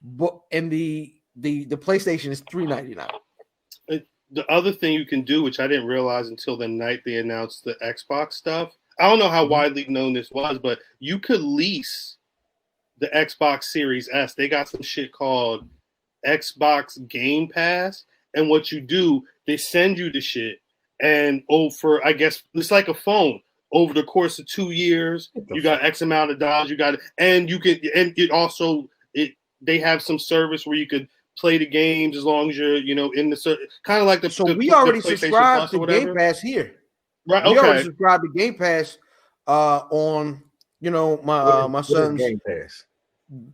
Speaker 1: But and the PlayStation is $399.
Speaker 3: The other thing you can do, which I didn't realize until the night they announced the Xbox stuff, I don't know how widely known this was, but you could lease the Xbox Series S. They got some shit called Xbox Game Pass, and what you do, they send you the shit, and for I guess it's like a phone. Over the course of 2 years, you got X amount of dollars. You got it, and you can, and it also they have some service where you could play the games as long as you're, in the kind of like the.
Speaker 1: So
Speaker 3: we
Speaker 1: already subscribed to Game Pass here,
Speaker 3: right?
Speaker 1: We already subscribed to Game Pass on, my son's
Speaker 2: Game Pass.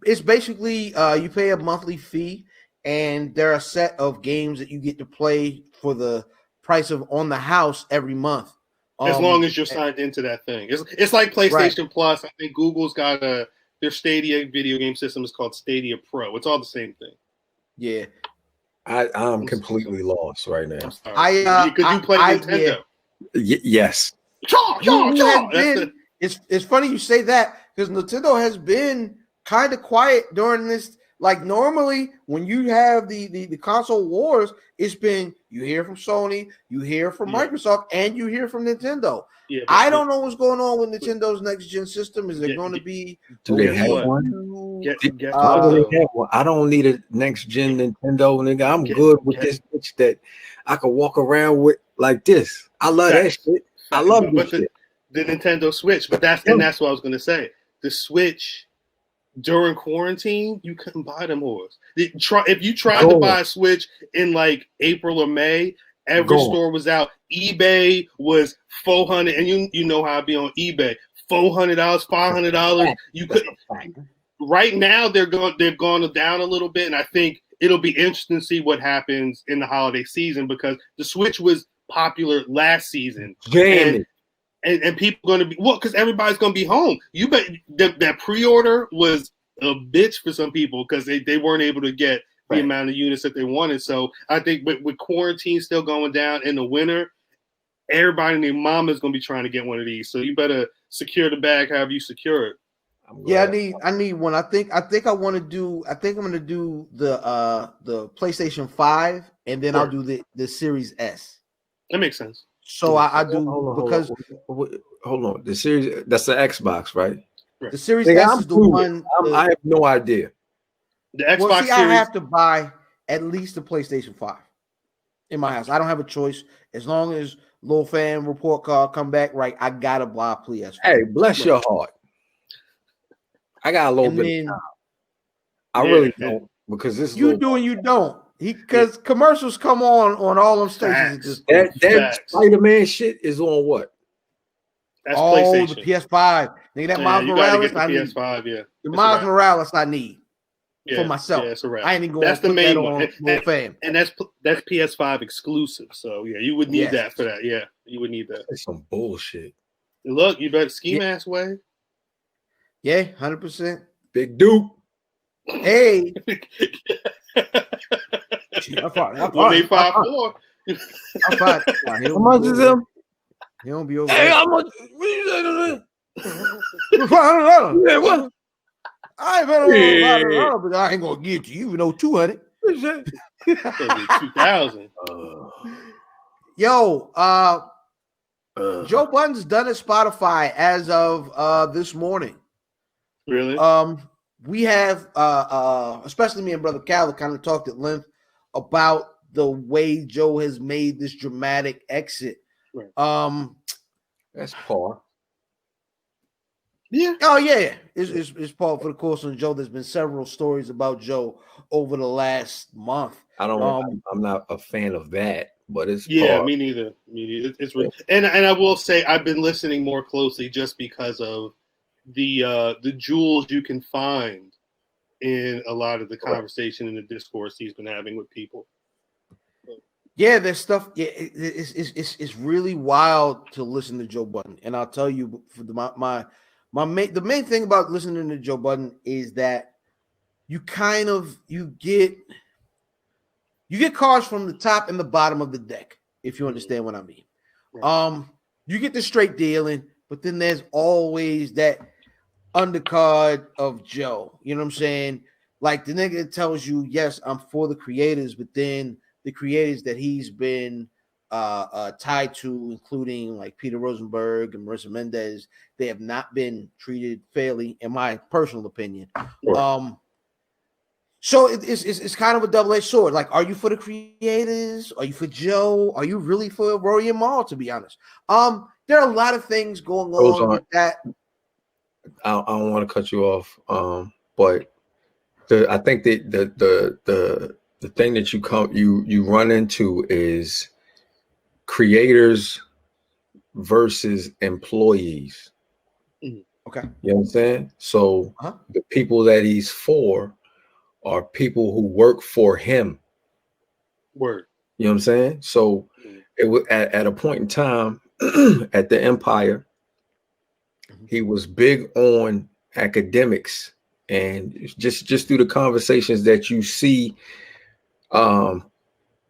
Speaker 1: It's basically you pay a monthly fee, and there are a set of games that you get to play for the price of on the house every month.
Speaker 3: As long as you're signed into that thing, it's like PlayStation Plus. I think Google's got their Stadia video game system is called Stadia Pro. It's all the same thing.
Speaker 1: Yeah,
Speaker 2: I'm completely lost right now.
Speaker 3: Could you play Nintendo?
Speaker 2: Yes.
Speaker 1: It's funny you say that because Nintendo has been kind of quiet during this. Like normally, when you have the console wars, it's been you hear from Sony, you hear from Microsoft, and you hear from Nintendo. Yeah, I don't know what's going on with Nintendo's next gen system. Is it going to be?
Speaker 2: Do they have one? I don't need a next gen Nintendo, nigga. I'm good with this bitch that I can walk around with like this. I love that shit. I love this shit.
Speaker 3: The Nintendo Switch, but that's what I was gonna say. The Switch. During quarantine, you couldn't buy them whores. If you tried to buy a Switch in like April or May, every store was out. eBay was $400, and you know how I be on eBay. $400, $500. You could. Right now, they've gone down a little bit, and I think it'll be interesting to see what happens in the holiday season because the Switch was popular last season.
Speaker 2: Jamming.
Speaker 3: And people going to be because everybody's going to be home. You bet that pre-order was a bitch for some people because they weren't able to get the amount of units that they wanted. So I think with quarantine still going down in the winter, everybody and their mom is going to be trying to get one of these. So you better secure the bag however you secure it.
Speaker 1: Yeah, I need one. I think I'm going to do the PlayStation 5 and then I'll do the Series S.
Speaker 3: That makes sense.
Speaker 1: So I do because
Speaker 2: hold on. The series that's the Xbox, right?
Speaker 1: The Series S is the one.
Speaker 2: I have no idea.
Speaker 3: The Xbox Series.
Speaker 1: I have to buy at least the PlayStation 5 in my house. I don't have a choice. As long as Lil Fan report card come back right, I gotta buy PS5.
Speaker 2: Hey, bless your heart. I got a little bit of time. I really don't because this
Speaker 1: you do and you don't. Because commercials come on all them stations.
Speaker 2: That Spider-Man shit is on what?
Speaker 3: That's PlayStation.
Speaker 1: The PS5. Nigga, that Miles Morales.
Speaker 3: The PS5, yeah.
Speaker 1: The Miles Morales I need for myself.
Speaker 3: Yeah, it's a wrap.
Speaker 1: I ain't even going to put that on Lil Fan.
Speaker 3: And that's PS5 exclusive. So yeah, you would need that for that. Yeah, you would need that.
Speaker 2: That's some bullshit.
Speaker 3: Look, you better ski mask way.
Speaker 1: Yeah, 100%.
Speaker 2: Big Duke.
Speaker 1: Hey.
Speaker 3: I'm fine. 1.854.
Speaker 1: I'm fine.
Speaker 2: How much is him?
Speaker 1: He don't be over.
Speaker 2: Hey, how much? What you say to that?
Speaker 1: $500.
Speaker 2: Yeah, what?
Speaker 1: I ain't better $500, but I ain't gonna give it to you. 200.
Speaker 3: 2,000.
Speaker 1: Yo, Joe Budden's done at Spotify as of this morning.
Speaker 3: Really?
Speaker 1: We have especially me and Brother Cal kind of talked at length about the way Joe has made this dramatic exit.
Speaker 3: Right.
Speaker 2: That's par.
Speaker 3: Yeah.
Speaker 1: Oh yeah. It's par for the course on Joe. There's been several stories about Joe over the last month.
Speaker 2: I'm not a fan of that, but it's
Speaker 3: par. Me neither. It's and I will say I've been listening more closely just because of the jewels you can find in a lot of the conversation and the discourse he's been having with people.
Speaker 1: Yeah, there's stuff. Yeah, it's really wild to listen to Joe Budden, and I'll tell you, for the main thing about listening to Joe Budden is that you get cards from the top and the bottom of the deck, if you understand what I mean. Right. You get the straight dealing, but then there's always that undercard of Joe. You know what I'm saying? Like the nigga tells you, yes, I'm for the creators, but then the creators that he's been tied to, including like Peter Rosenberg and Marissa Mendez, they have not been treated fairly, in my personal opinion. Sure. So it's kind of a double-edged sword. Like, are you for the creators? Are you for Joe? Are you really for Rory and Mal, to be honest? There are a lot of things going on with that.
Speaker 2: I don't want to cut you off, but I think that the thing that you run into is creators versus employees.
Speaker 1: Okay,
Speaker 2: you know what I'm saying? So the people that he's for are people who work for him.
Speaker 3: Word.
Speaker 2: You know what I'm saying? So it was at a point in time at the Empire. He was big on academics, and just through the conversations that you see,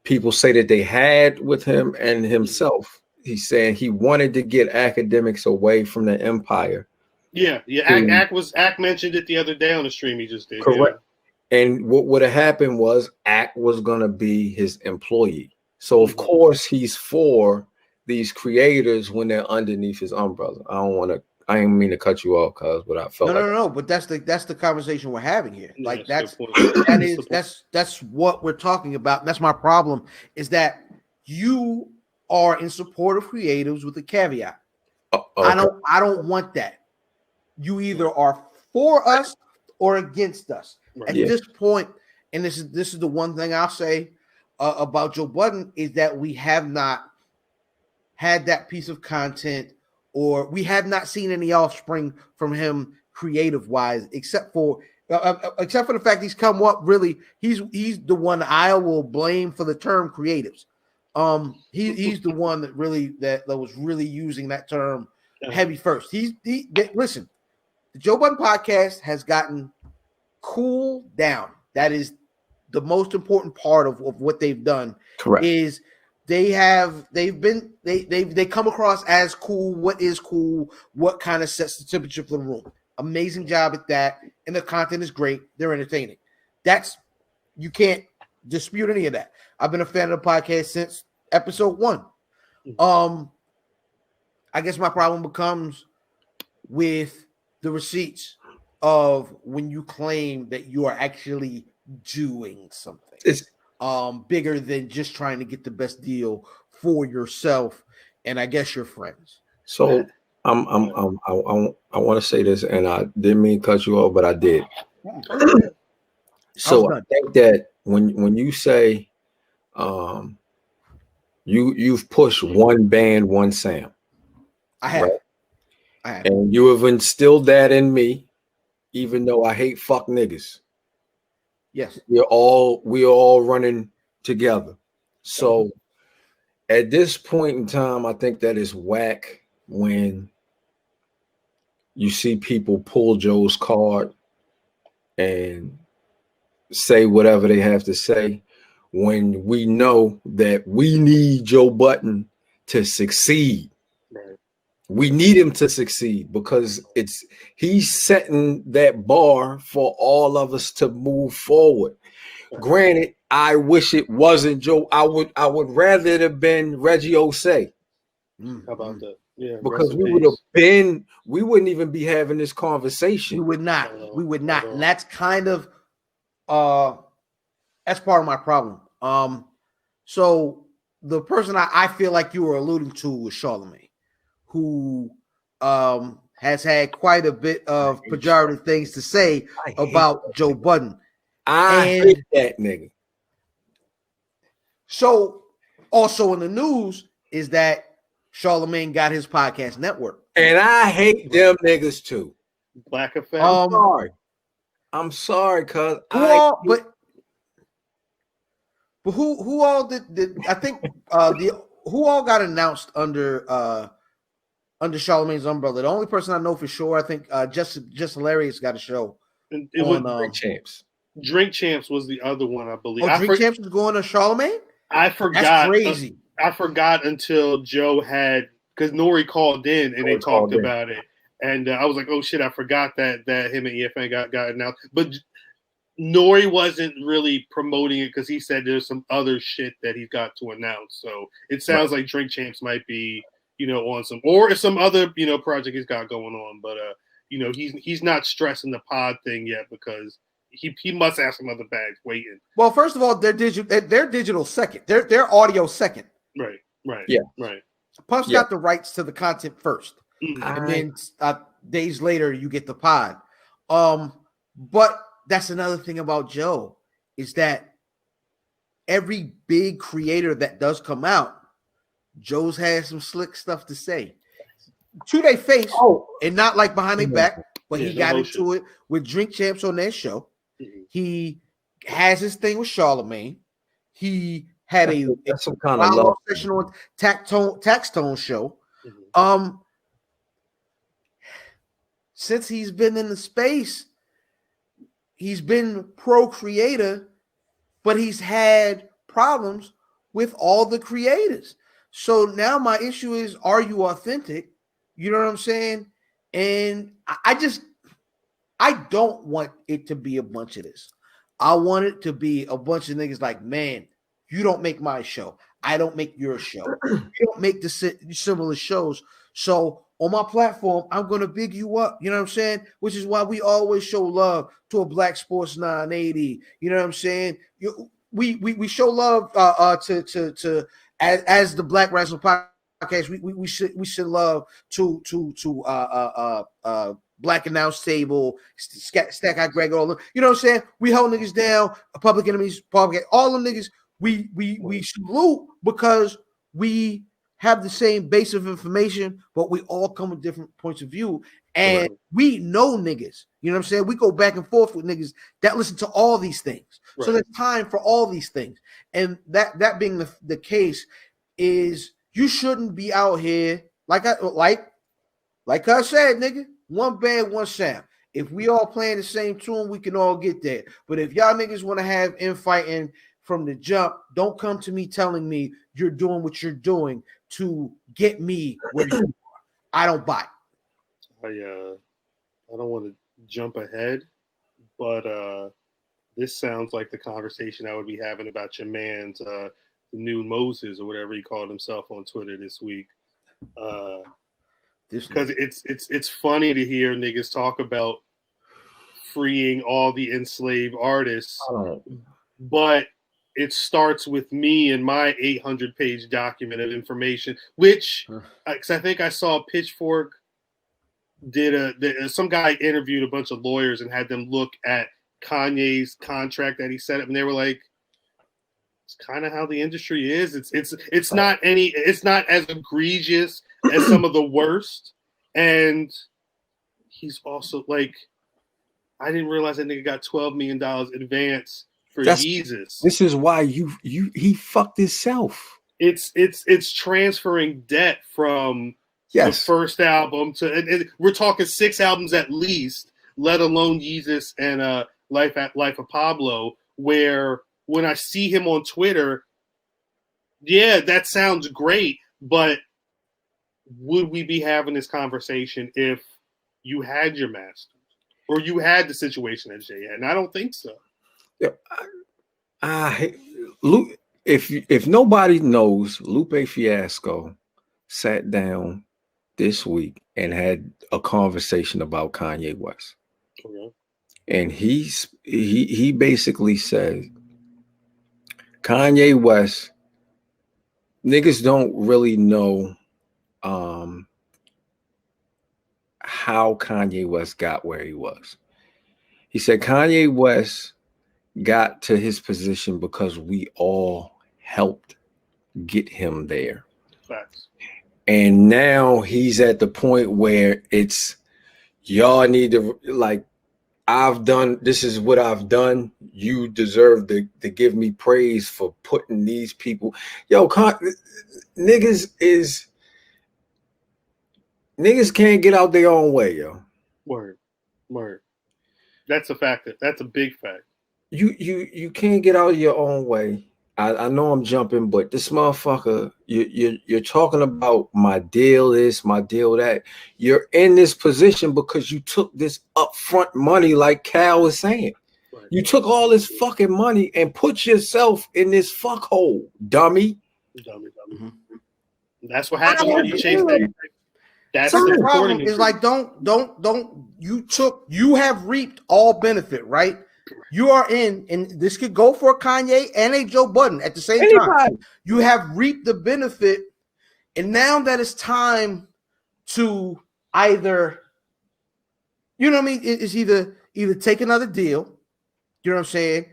Speaker 2: people say that they had with him and himself. He's saying he wanted to get academics away from the Empire.
Speaker 3: Yeah. Ack mentioned it the other day on the stream he just did.
Speaker 2: Correct. Yeah. And what would have happened was Ack was gonna be his employee. So of course he's for these creators when they're underneath his umbrella. I didn't mean to cut you off, cuz, but I felt
Speaker 1: no. But that's the conversation we're having here. Yeah, like that's what we're talking about. And that's my problem, is that you are in support of creatives with a caveat. Okay. I don't want that. You either are for us or against us. Right. At this point, and this is the one thing I'll say about Joe Budden, is that we have not had that piece of content, or we have not seen any offspring from him creative wise, except for the fact he's come up really. He's the one I will blame for the term creatives. He's the one that was really using that term heavy first. Listen, the Joe Budden podcast has gotten cool down. That is the most important part of what they've done.
Speaker 2: Correct.
Speaker 1: Is they come across as cool. What is cool? What kind of sets the temperature for the room? Amazing job at that, and the content is great. They're entertaining. You can't dispute any of that. I've been a fan of the podcast since episode 1. I guess my problem becomes with the receipts of when you claim that you are actually doing something. It's bigger than just trying to get the best deal for yourself and I guess your friends.
Speaker 2: So I want to say this, and I didn't mean to cut you off, but I did. So I think that when you say you've pushed one band, one sound,
Speaker 1: I have.
Speaker 2: Right?
Speaker 1: I have.
Speaker 2: And you have instilled that in me, even though I hate fuck niggas.
Speaker 1: Yes.
Speaker 2: We're all running together. So at this point in time, I think that is whack when you see people pull Joe's card and say whatever they have to say when we know that we need Joe Budden to succeed.
Speaker 3: Right.
Speaker 2: We need him to succeed because he's setting that bar for all of us to move forward. Granted, I wish it wasn't Joe. I would rather it have been Reggie Osei.
Speaker 3: How about that? Yeah,
Speaker 2: because we wouldn't even be having this conversation.
Speaker 1: We would not. And that's kind of that's part of my problem. So the person I feel like you were alluding to was Charlemagne, who has had quite a bit of pejorative things to say about Joe Budden.
Speaker 2: I hate that nigga.
Speaker 1: So also in the news is that Charlemagne got his podcast network.
Speaker 2: And I hate them niggas too.
Speaker 3: Black Effect.
Speaker 2: I'm sorry, cuz
Speaker 1: but who all did I think who all got announced under Charlemagne's umbrella? The only person I know for sure, I think Just Hilarious got a show.
Speaker 3: It was Drink Champs. Drink Champs was the other one, I believe.
Speaker 1: Drink Champs was going to Charlemagne?
Speaker 3: I forgot.
Speaker 1: That's crazy.
Speaker 3: I forgot until Joe had, because Nori called in and they talked about it. And I was like, oh shit, I forgot that him and EFN got announced. But Nori wasn't really promoting it because he said there's some other shit that he's got to announce. So it sounds like Drink Champs might be, on some other, project he's got going on. But he's not stressing the pod thing yet because he must have some other bags waiting.
Speaker 1: Well, first of all, they're digital second. They're audio second.
Speaker 3: Right.
Speaker 2: Yeah.
Speaker 3: Right.
Speaker 1: Puff's got the rights to the content first. And then days later you get the pod. But that's another thing about Joe is that every big creator that does come out, Joe's had some slick stuff to say to their face and not like behind their back, but he got into it with Drink Champs on their show. He has his thing with Charlemagne. He had
Speaker 2: some kind of love
Speaker 1: session on Taxtone show. Since he's been in the space, he's been pro creator, but he's had problems with all the creators. So now my issue is, are you authentic? You know what I'm saying? And I don't want it to be a bunch of this. I want it to be a bunch of niggas like, man, you don't make my show. I don't make your show. You don't make the similar shows. So on my platform, I'm going to big you up. You know what I'm saying? Which is why we always show love to a Black Sports 980. You know what I'm saying? We show love to as the Black Wrestling Podcast. We should love to Black Announce Table, Stack Out Greg, all them. You know what I'm saying? We hold niggas down, Public Enemies, all them niggas. We salute because we have the same base of information, but we all come with different points of view. And we know niggas. You know what I'm saying? We go back and forth with niggas that listen to all these things. Right. So there's time for all these things. And that being the case is you shouldn't be out here like I said, nigga, one band, one sound. If we all playing the same tune, we can all get there. But if y'all niggas want to have infighting from the jump, don't come to me telling me you're doing what you're doing to get me where you are. I don't buy it.
Speaker 3: I don't want to jump ahead, but this sounds like the conversation I would be having about your man's the new Moses or whatever he called himself on Twitter this week. Because it's funny to hear niggas talk about freeing all the enslaved artists, but it starts with me and my 800-page document of information, which because I think I saw Pitchfork some guy interviewed a bunch of lawyers and had them look at Kanye's contract that he set up, and they were like, it's kind of how the industry is. It's not as egregious as some of the worst. And he's also like, I didn't realize that nigga got $12 million advance for Jesus.
Speaker 2: This is why he fucked himself.
Speaker 3: It's transferring debt from the first album to, and we're talking 6 albums at least, let alone Jesus and Life of Pablo, where when I see him on Twitter, yeah, that sounds great, but would we be having this conversation if you had your masters or you had the situation that Jay had? And I don't think so.
Speaker 2: Yeah, Lupe, if nobody knows, Lupe Fiasco sat down this week and had a conversation about Kanye West. Okay. And he basically said Kanye West, niggas don't really know how Kanye West got where he was. He said Kanye West got to his position because we all helped get him there.
Speaker 3: Facts.
Speaker 2: And now he's at the point where it's y'all need to, like, this is what I've done. You deserve to give me praise for putting these people. Yo, niggas can't get out their own way, yo.
Speaker 3: Word. That's a fact. That's a big fact.
Speaker 2: You can't get out of your own way. I know I'm jumping, but this motherfucker, you're talking about my deal this, my deal that. You're in this position because you took this upfront money, like Cal was saying. Right. You took all this fucking money and put yourself in this fuckhole, dummy.
Speaker 3: Mm-hmm. That's what happens when you chase everything. That's
Speaker 1: the problem. Is like don't you have reaped all benefit, right? You are in, and this could go for a Kanye and a Joe Budden at the same time. You have reaped the benefit, and now that it's time to either, you know what I mean? It's either take another deal, you know what I'm saying,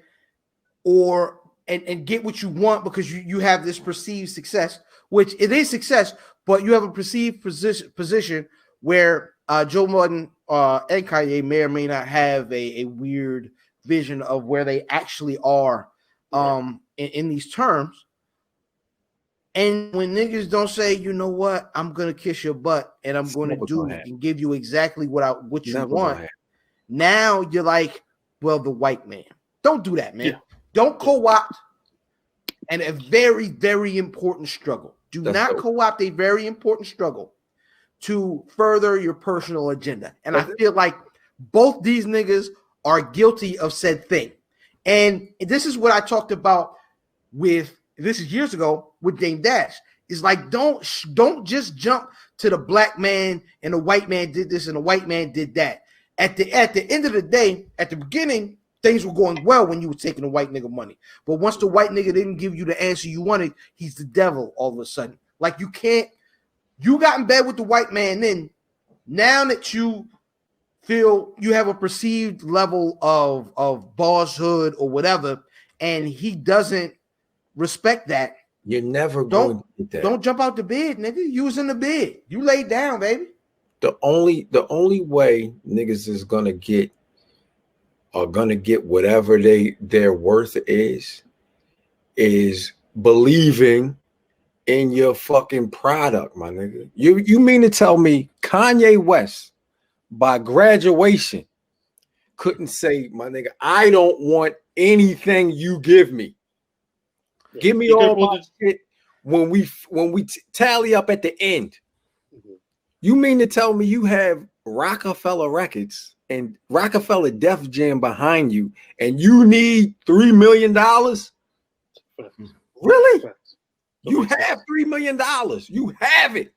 Speaker 1: or and get what you want because you have this perceived success, which it is success, but you have a perceived position where Joe Budden and Kanye may or may not have a weird vision of where they actually are in these terms. And when niggas don't say, you know what, I'm gonna kiss your butt and I'm going to do and give you exactly what you want. Now you're like, well, the white man. Don't do that, man. Yeah. Don't co-opt and a very, very important struggle. That's not co-opt a very important struggle to further your personal agenda. And I feel like both these niggas are guilty of said thing. And this is what I talked about this is years ago with Dame Dash. It's like, don't just jump to the black man and the white man did this and the white man did that. At the end of the day, at the beginning, things were going well when you were taking the white nigga money. But once the white nigga didn't give you the answer you wanted, he's the devil all of a sudden. Like you got in bed with the white man then. Now that you feel you have a perceived level of bosshood or whatever, and he doesn't respect that,
Speaker 2: You're never going to get that.
Speaker 1: Don't jump out the bed, nigga. You was in the bed. You laid down, baby.
Speaker 2: The only way niggas is gonna get whatever their worth is believing in your fucking product, my nigga. You mean to tell me Kanye West by graduation couldn't say, my nigga, I don't want anything you give me. Give me all my shit when we tally up at the end. You mean to tell me you have Rockefeller Records and Rockefeller Def Jam behind you and you need $3 million? Really? You have $3 million. You have it.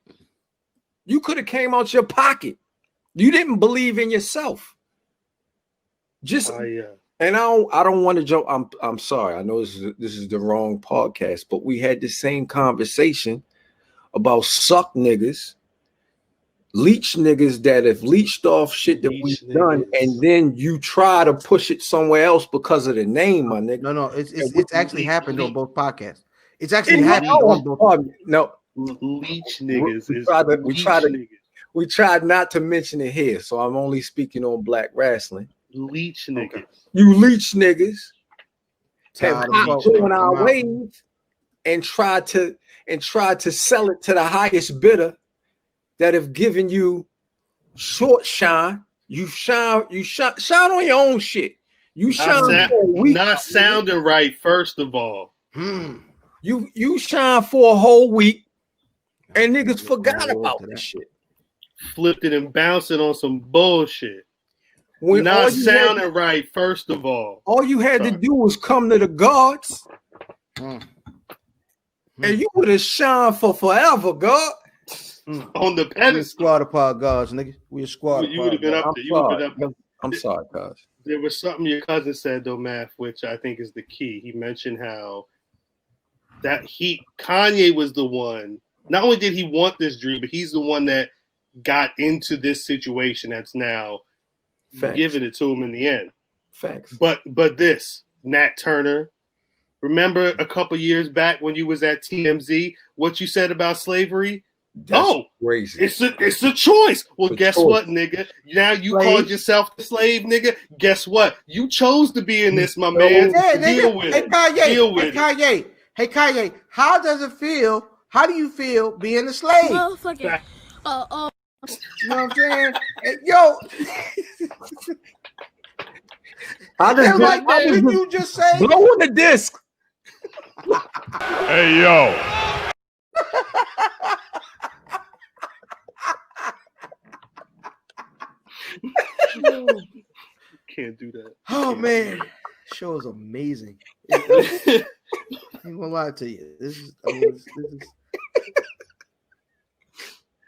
Speaker 2: You could have came out your pocket. You didn't believe in yourself. And I don't want to joke. I'm sorry. I know this is the wrong podcast, but we had the same conversation about suck niggas, leech niggas that have leached off shit that we've done, and then you try to push it somewhere else because of the name, my nigga.
Speaker 1: No, it's actually happened on both podcasts. It's actually happened on both.
Speaker 3: No, leech niggas.
Speaker 2: We tried not to mention it here, so I'm only speaking on Black Wrestling.
Speaker 3: Leech niggas.
Speaker 2: Okay. You leech niggas have on our wave and tried to sell it to the highest bidder that have given you short shine. You shine on your own shit. You shine
Speaker 3: not sounding right, first of all.
Speaker 2: You shine for a whole week and niggas forgot about this shit.
Speaker 3: Flipped it and bouncing on some bullshit. When not sounding right, first of all.
Speaker 2: All you had to do was come to the guards. And you would have shined for forever, God.
Speaker 3: On the pedestal.
Speaker 1: Squad apart guards, nigga. We a squad.
Speaker 3: You would have been up there. You would have been up there.
Speaker 2: I'm sorry, guys.
Speaker 3: There was something your cousin said though, Math, which I think is the key. He mentioned how Kanye was the one. Not only did he want this dream, but he's the one that got into this situation that's now giving it to him in the end.
Speaker 2: Facts.
Speaker 3: But this, Nat Turner, remember a couple years back when you was at TMZ, what you said about slavery?
Speaker 2: That's crazy.
Speaker 3: It's a choice. Well, guess what, nigga? Now you called yourself a slave, nigga. Guess what? You chose to be in this, my man. Deal with it.
Speaker 1: Kanye. Hey, Kanye, how does it feel? How do you feel being a slave?
Speaker 5: Motherfucker.
Speaker 1: You know what I'm saying? Yo. What did you just say?
Speaker 2: Blow on the disc.
Speaker 4: Hey, yo.
Speaker 3: Can't do that.
Speaker 1: Oh, man. Show is amazing. I ain't gonna lie to you. This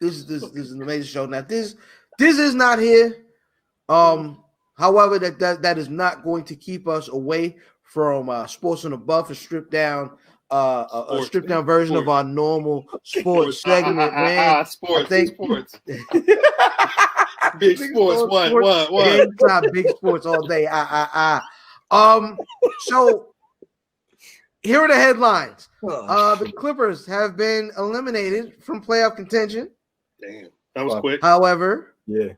Speaker 1: is an amazing show. Now this is not here. However, that is not going to keep us away from Sports on the Buff, a stripped down version of our normal sports segment, man.
Speaker 3: Sports. Big sports. What?
Speaker 1: Anytime, big sports all day. So here are the headlines. The Clippers have been eliminated from playoff contention.
Speaker 3: Damn, that was quick.
Speaker 1: However,
Speaker 2: yeah.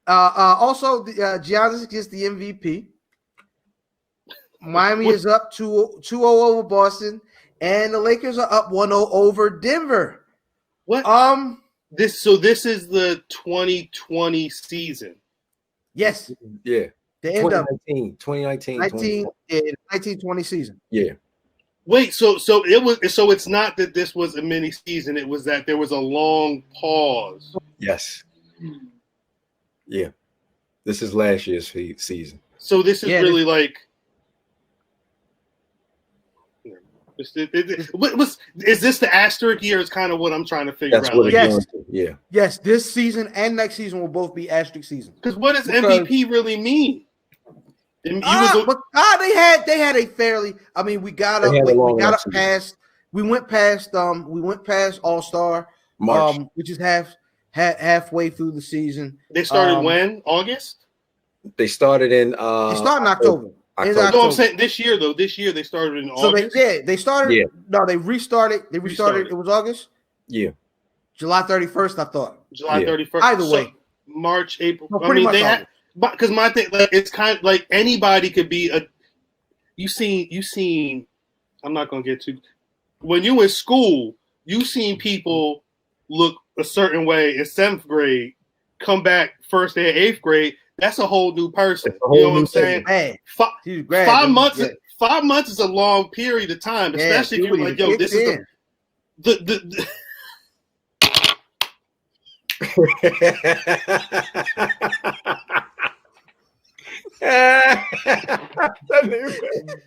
Speaker 1: Also, Giannis gets the MVP. Miami is up 2-0 over Boston, and the Lakers are up 1-0 over Denver.
Speaker 3: What? This is the 2020 season.
Speaker 1: Yes.
Speaker 2: Yeah.
Speaker 1: The end of
Speaker 2: 1920
Speaker 1: season.
Speaker 2: Yeah.
Speaker 3: Wait, so it's not that this was a mini season, it was that there was a long pause.
Speaker 2: Yes. Yeah. This is last year's season.
Speaker 3: So this is really like is this the asterisk year? Is kind of what I'm trying to figure out.
Speaker 2: What
Speaker 1: yes. Yes, this season and next season will both be asterisk season.
Speaker 3: Because what does MVP really mean?
Speaker 1: They had a fairly. I mean, we went past All-Star, which is halfway through the season.
Speaker 3: They started when? August?
Speaker 2: They started in
Speaker 1: They started in October.
Speaker 2: October.
Speaker 3: No, I'm saying this year though. This year they started in August.
Speaker 1: They started.
Speaker 2: Yeah.
Speaker 1: No, they restarted. It was August.
Speaker 2: Yeah.
Speaker 1: July 31st. I thought
Speaker 3: July 31st.
Speaker 1: Either way,
Speaker 3: March, April.
Speaker 1: no,
Speaker 3: I mean, they had, because my thing, like, it's kind of like anybody could be a. You seen. I'm not gonna get too. When you in school, you seen people look a certain way in 7th grade, come back first day of 8th grade. That's a whole new person. You know what I'm saying?
Speaker 1: Man,
Speaker 3: 5 months. Yeah. 5 months is a long period of time, especially if you're like, yo, this is the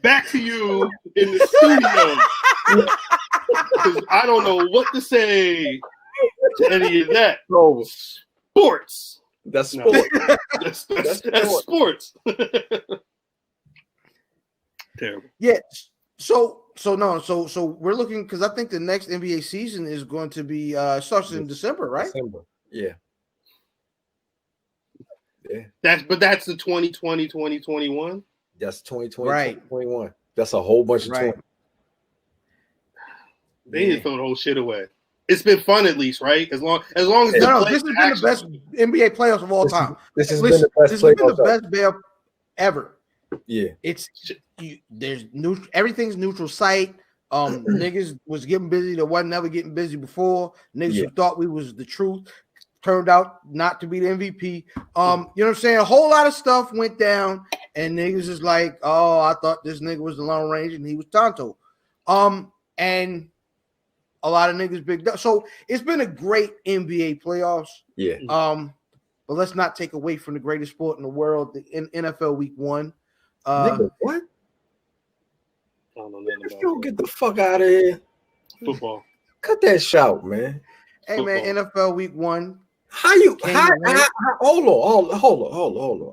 Speaker 3: back to you in the studio. Because I don't know what to say to any of that. Sports.
Speaker 2: That's sports.
Speaker 3: That's sports. Terrible.
Speaker 1: Yeah. So we're looking, because I think the next NBA season is going to be starts in December, right?
Speaker 2: December. Yeah. Yeah.
Speaker 3: That's the 2020, 2021.
Speaker 2: That's 2020,
Speaker 1: right.
Speaker 2: 2021. That's a whole bunch of 20.
Speaker 3: They need to throw the whole shit away. It's been fun at least, right? As long as
Speaker 1: this has been the best NBA playoffs of all time.
Speaker 2: This has been the best
Speaker 1: playoff ever.
Speaker 2: Yeah,
Speaker 1: there's neutral, everything's neutral site. Niggas was getting busy that wasn't never getting busy before. Niggas who thought we was the truth turned out not to be the MVP. You know what I'm saying? A whole lot of stuff went down, and niggas is like, oh, I thought this nigga was the Lone Ranger and he was Tonto. And a lot of niggas bigged up. So it's been a great NBA playoffs.
Speaker 2: Yeah.
Speaker 1: But let's not take away from the greatest sport in the world, the NFL Week 1.
Speaker 2: Nigga, what?
Speaker 3: I don't know nothing about
Speaker 2: you get the fuck out of here.
Speaker 3: Football.
Speaker 2: Cut that shout, man.
Speaker 1: Hey, man, NFL Week 1.
Speaker 2: Hold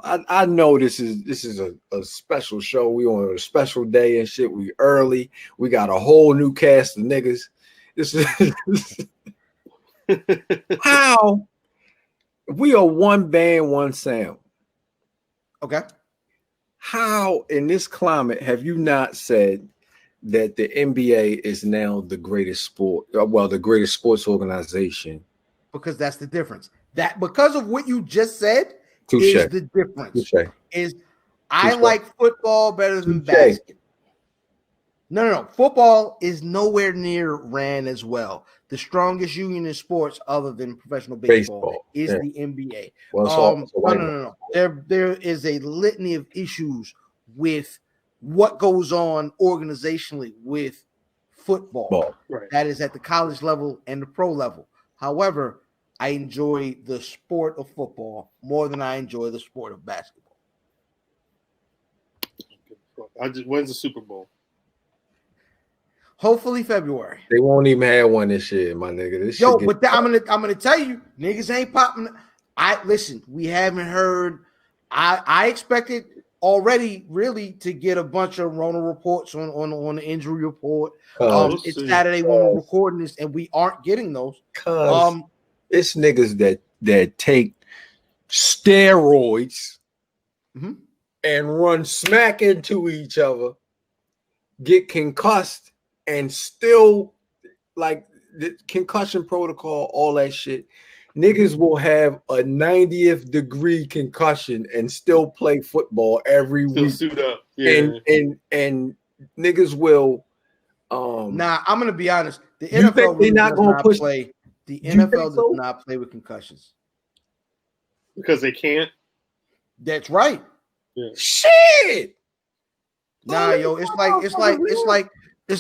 Speaker 2: on. I know this is a special show. We on a special day and shit. We early. We got a whole new cast of niggas. This is how we are one band, one sound.
Speaker 1: Okay.
Speaker 2: How in this climate have you not said that the NBA is now the greatest sport? Well, the greatest sports organization.
Speaker 1: Because that's the difference. That because of what you just said
Speaker 2: Touché.
Speaker 1: Is the difference.
Speaker 2: Touché.
Speaker 1: Is I like football better than basketball. No. Football is nowhere near ran as well. The strongest union in sports, other than professional baseball is the NBA.
Speaker 2: Well,
Speaker 1: no. There is a litany of issues with what goes on organizationally with football.
Speaker 3: Right.
Speaker 1: That is at the college level and the pro level. However, I enjoy the sport of football more than I enjoy the sport of basketball.
Speaker 3: When's the Super Bowl?
Speaker 1: Hopefully February.
Speaker 2: They won't even have one this year, my nigga.
Speaker 1: I'm gonna tell you, niggas ain't popping. We haven't heard. I expected already really to get a bunch of Rona reports on the injury report. It's Saturday when we're recording this, and we aren't getting those.
Speaker 2: It's niggas that take steroids and run smack into each other, get concussed, and still like the concussion protocol, all that shit. Niggas will have a 90th degree concussion and still play football every week.
Speaker 3: Suit up. Yeah.
Speaker 2: And niggas will
Speaker 1: Nah, I'm gonna be honest. The NFL really does not play. The NFL does not play with concussions.
Speaker 3: Because they can't.
Speaker 1: That's right.
Speaker 3: Yeah.
Speaker 2: Shit.
Speaker 1: Nah, yo, it's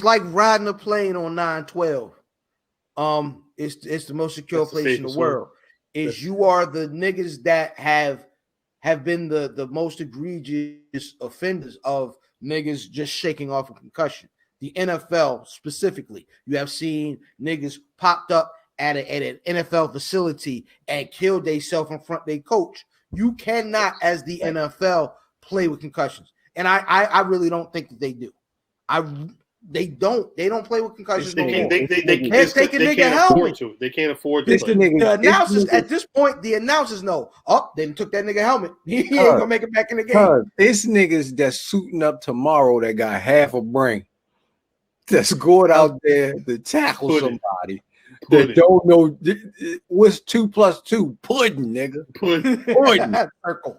Speaker 1: like riding a plane on 9/12. It's the most secure place in the world. You are the niggas that have been the most egregious offenders of niggas just shaking off a concussion. The NFL specifically, you have seen niggas popped up at an NFL facility and killed themselves in front of their coach. You cannot, as the NFL, play with concussions. And I really don't think that they do. They don't play with concussions no more.
Speaker 3: They
Speaker 1: take a nigga
Speaker 3: can't
Speaker 1: helmet.
Speaker 3: afford to. They can't afford to.
Speaker 1: The announcers at this point, the announcers know. Oh, they took that nigga helmet. He ain't gonna make it back in the game.
Speaker 2: It's niggas that's suiting up tomorrow that got half a brain. That's going out there to tackle somebody that don't know what's 2 + 2. Pudding, nigga. Pudding.
Speaker 1: Circle.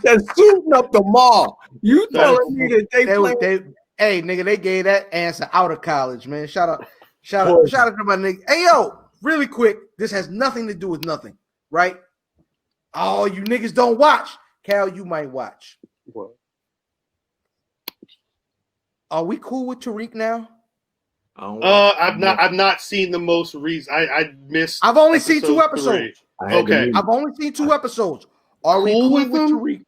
Speaker 2: That's suiting up tomorrow. You telling me that they play?
Speaker 1: Hey, nigga, they gave that answer out of college, man. Shout out to my nigga. Hey, yo, really quick. This has nothing to do with nothing, right? Oh, you niggas don't watch. Cal, you might watch.
Speaker 3: What?
Speaker 1: Are we cool with Tariq now?
Speaker 3: I've not seen the most recent. I missed.
Speaker 1: I've only seen 2 episodes.
Speaker 3: Okay,
Speaker 1: I've only seen 2 episodes. Are we cool with Tariq?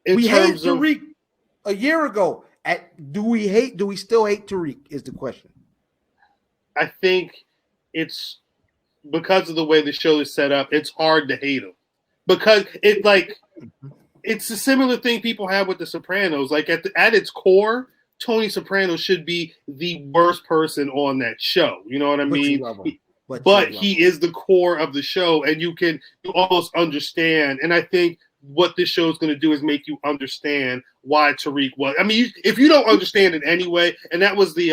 Speaker 1: We hated Tariq a year ago. Do we still hate Tariq? Is the question.
Speaker 3: I think it's because of the way the show is set up. It's hard to hate him because it's a similar thing people have with The Sopranos. Like at its core, Tony Soprano should be the worst person on that show. You know what I mean? But he is the core of the show, and you almost understand. And I think what this show is going to do is make you understand why Tariq was. I mean, if you don't understand it anyway, and that was the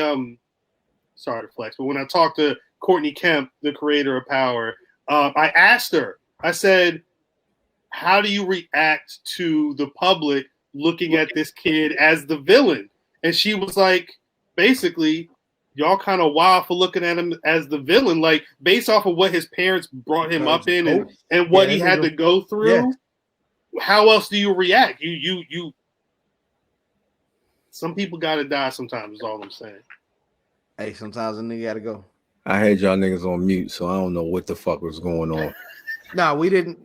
Speaker 3: sorry to flex, but when I talked to Courtney Kemp, the creator of Power, I asked her. I said, "How do you react to the public looking at this kid as the villain?" And she was like, "Basically, y'all kind of wild for looking at him as the villain, like based off of what his parents brought him up in and what he had to go through. Yeah. How else do you react? You. Some people gotta die sometimes. Is all I'm saying.
Speaker 1: Hey, sometimes a nigga gotta go.
Speaker 2: I had y'all niggas on mute, so I don't know what the fuck was going on.
Speaker 1: No, we didn't.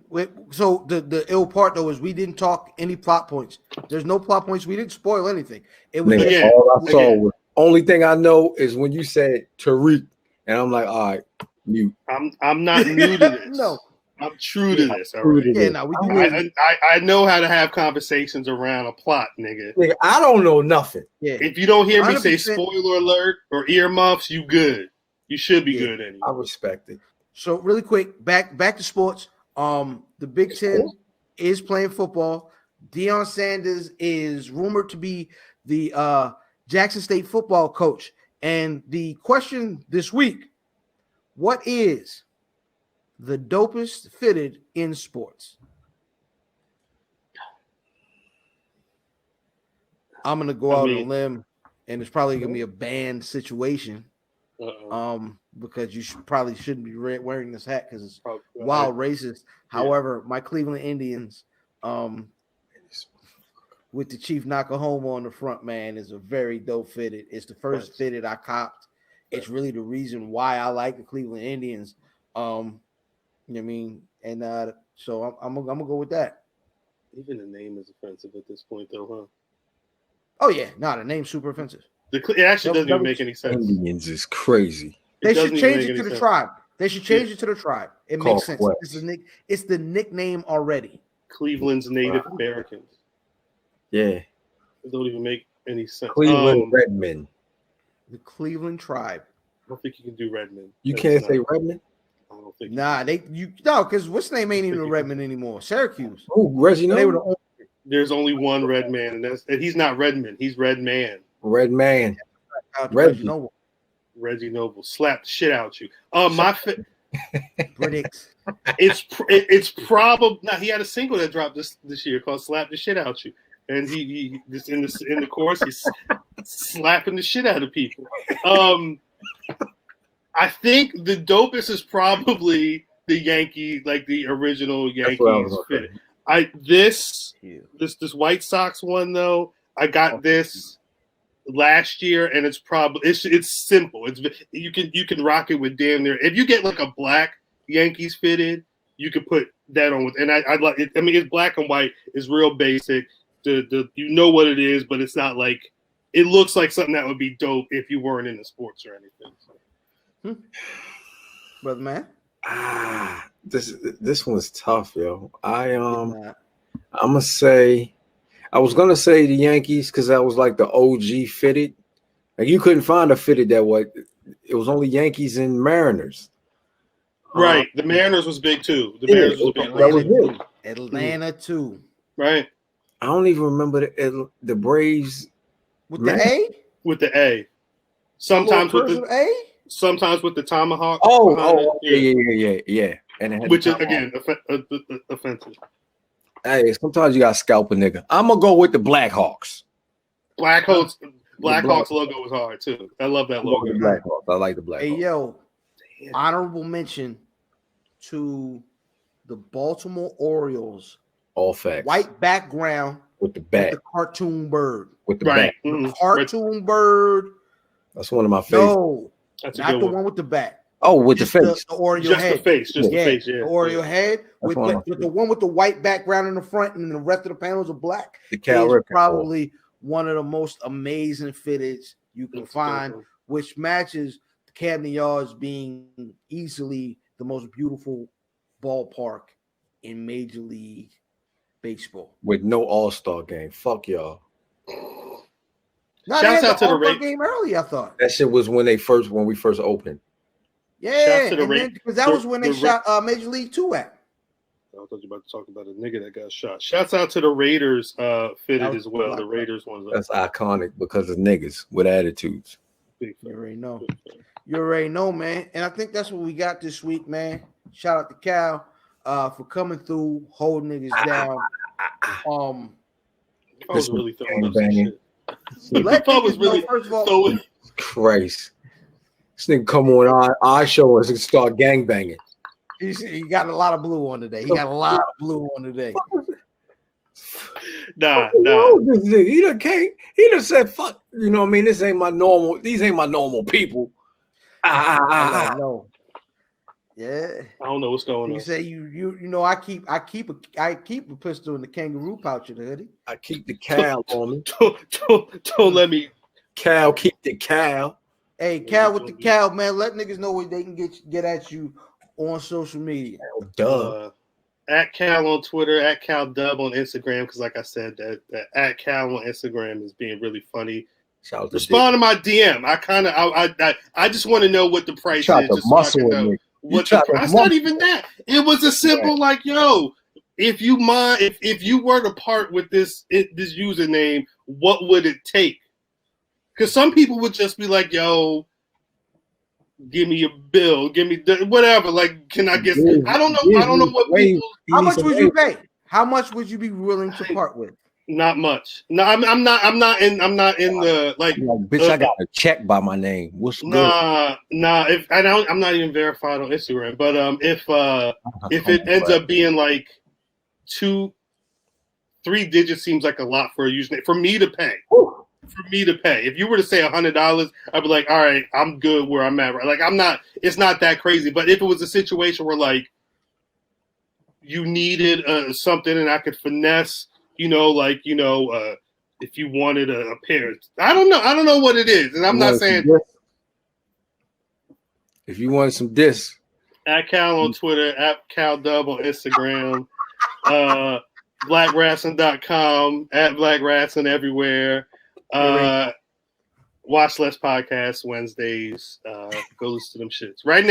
Speaker 1: So the ill part though is we didn't talk any plot points. There's no plot points. We didn't spoil anything. It was
Speaker 2: all I saw was. Only thing I know is when you said Tariq, and I'm like, all right, mute.
Speaker 3: I'm not new to this.
Speaker 1: No,
Speaker 3: I'm true to this. All right.
Speaker 1: Yeah, no,
Speaker 3: I know how to have conversations around a plot, nigga.
Speaker 2: I don't know nothing.
Speaker 1: Yeah.
Speaker 3: If you don't hear 100%. Me say spoiler alert or earmuffs, you good. You should be good anyway.
Speaker 2: I respect it.
Speaker 1: So really quick, back to sports. The Big Ten is playing football. Deion Sanders is rumored to be the Jackson State football coach. And the question this week, what is the dopest fitted in sports? I'm going to go out on a limb, and it's probably going to be a banned situation. Because you probably shouldn't be wearing this hat because it's wild racist. However, my Cleveland Indians, with the Chief Nakahoma on the front, man, is a very dope fitted. It's the first fitted I copped. It's really the reason why I like the Cleveland Indians. You know what I mean? And so I'm gonna go with that.
Speaker 3: Even the name is offensive at this point, though, huh?
Speaker 1: Oh yeah, the name's super offensive.
Speaker 3: It actually doesn't even make any sense.
Speaker 2: Indians is crazy.
Speaker 1: They should change it to the tribe. They should change it to the tribe. It makes sense. It's the nickname already.
Speaker 3: Cleveland's Native Americans.
Speaker 2: Yeah.
Speaker 3: It don't even make any sense.
Speaker 2: Cleveland Redmen.
Speaker 1: The Cleveland tribe.
Speaker 3: I don't think you can do Redmen.
Speaker 2: You can't say Redmen?
Speaker 3: I don't think.
Speaker 1: Because what's name ain't even a Redman anymore. Syracuse.
Speaker 2: Oh, Reggie Noble.
Speaker 3: There's only one Redman, and he's not Redman. He's Redman.
Speaker 2: Redman.
Speaker 1: Reggie Noble.
Speaker 3: Reggie Noble slapped the shit out you.
Speaker 1: Predicts.
Speaker 3: It's probably now he had a single that dropped this year called "Slap the Shit Out You," and he just in the chorus he's slapping the shit out of people. I think the dopest is probably the Yankee, like the original Yankees fit. This White Sox one though, I got this last year, and it's probably it's simple. You can rock it with damn near. If you get like a black Yankees fitted, you could put that on with. And I like it. I mean, it's black and white. It's real basic. You know what it is, but it's not like it looks like something that would be dope if you weren't into sports or anything. So.
Speaker 1: Brother man.
Speaker 2: This one's tough, yo. I'm gonna say I was gonna say the Yankees because that was like the OG fitted. Like you couldn't find a fitted that way. It was only Yankees and Mariners.
Speaker 3: Right. The Mariners was big too. The
Speaker 2: Yeah,
Speaker 3: Mariners was big.
Speaker 2: that was it.
Speaker 1: Atlanta too.
Speaker 3: Right.
Speaker 2: I don't even remember the Braves
Speaker 1: with the A.
Speaker 3: With the A. Sometimes with the
Speaker 1: A.
Speaker 3: Sometimes with the tomahawk.
Speaker 2: Yeah. And it had
Speaker 3: which is again offensive.
Speaker 2: Hey, sometimes you gotta scalp a nigga. I'm gonna go with the Blackhawks.
Speaker 3: Blackhawks logo was hard too. I love that logo.
Speaker 2: Blackhawks. I like the Blackhawks.
Speaker 1: Hey yo, honorable mention to the Baltimore Orioles.
Speaker 2: All facts.
Speaker 1: White background
Speaker 2: with the bat,
Speaker 1: with the cartoon bird.
Speaker 2: With the bat.
Speaker 1: The cartoon bird.
Speaker 2: That's one of my favorites.
Speaker 1: No,
Speaker 3: that's
Speaker 1: not the one with the bat.
Speaker 2: Oh, with just the face.
Speaker 1: The Oriole
Speaker 3: just
Speaker 1: head.
Speaker 3: The face. Just the face. Yeah.
Speaker 1: The Oriole head with the one with the white background in the front and the rest of the panels are black.
Speaker 2: The Cal
Speaker 1: is probably one of the most amazing fitteds you can find, which matches the Camden Yards being easily the most beautiful ballpark in Major League Baseball.
Speaker 2: With no All-Star game. Fuck y'all.
Speaker 1: No, shouts out to the All-Star game early, I thought.
Speaker 2: That shit was when we first opened.
Speaker 1: Yeah, because that was when they shot Major League 2 at.
Speaker 3: I thought you were about to talk about a nigga that got shot. Shouts out to the Raiders fitted as well. The Raiders ones.
Speaker 2: That's iconic because of niggas with attitudes.
Speaker 1: You already know. You already know, man. And I think that's what we got this week, man. Shout out to Cal for coming through, holding niggas down.
Speaker 3: I was really throwing up some shit.
Speaker 1: First of all,
Speaker 2: Christ. This nigga come on our show and start gangbanging.
Speaker 1: He got a lot of blue on today.
Speaker 3: Nah.
Speaker 2: He done said, fuck, you know what I mean? These ain't my normal people.
Speaker 1: No. Yeah.
Speaker 3: I don't know what's going on.
Speaker 1: You say you know I keep a pistol in the kangaroo pouch of the hoodie.
Speaker 2: I keep the cow on me.
Speaker 3: Don't let me.
Speaker 2: Cal, keep the cow.
Speaker 1: Hey, Cal with the cow, man. Let niggas know where they can get at you on social media.
Speaker 3: At Cal on Twitter, at Cal Dub on Instagram, because like I said, that at Cal on Instagram is being really funny. Respond to my DM. I just want to know what the price is. Just so I can know what the price. It's not even that. It was a simple like, yo, if you mind, if you were to part with this username, what would it take? Because some people would just be like, yo, give me a bill, give me whatever. Like, can I get? I don't know what people.
Speaker 1: How much would you pay? How much would you be willing to part with?
Speaker 3: Not much. No, I'm not in the like.
Speaker 2: Bitch, I got a check by my name. What's good?
Speaker 3: Nah. I'm not even verified on Instagram. But if it ends up being like 2-3 digits, seems like a lot for a username for me to pay.
Speaker 2: Whew.
Speaker 3: For me to pay. If you were to say $100, I'd be like, all right, I'm good where I'm at. Right? Like, it's not that crazy. But if it was a situation where like you needed something and I could finesse, if you wanted a pair, I don't know what it is. And I'm not saying
Speaker 2: if you wanted some discs.
Speaker 3: At Cal on Twitter, at Cal Dub on Instagram, blackwrestling.com, at Black Wrestling everywhere. Watch Less Podcast Wednesdays. Go listen to them shits. Right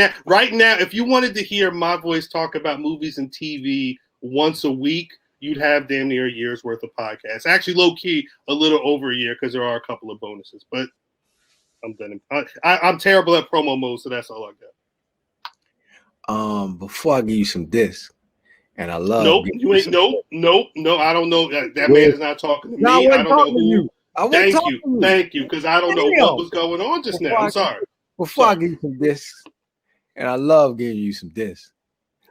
Speaker 3: now, if you wanted to hear my voice talk about movies and TV once a week, you'd have damn near a year's worth of podcasts. Actually, low key, a little over a year because there are a couple of bonuses. But I'm done. I'm terrible at promo mode, so that's all I
Speaker 2: got. Before I give you some discs, and I love.
Speaker 3: Nope, you ain't. Nope. I don't know. That man is not talking to me. I don't know who. Thank you, because I don't know what was going on just now. I'm sorry.
Speaker 2: Before I give you some discs, and I love giving you some discs.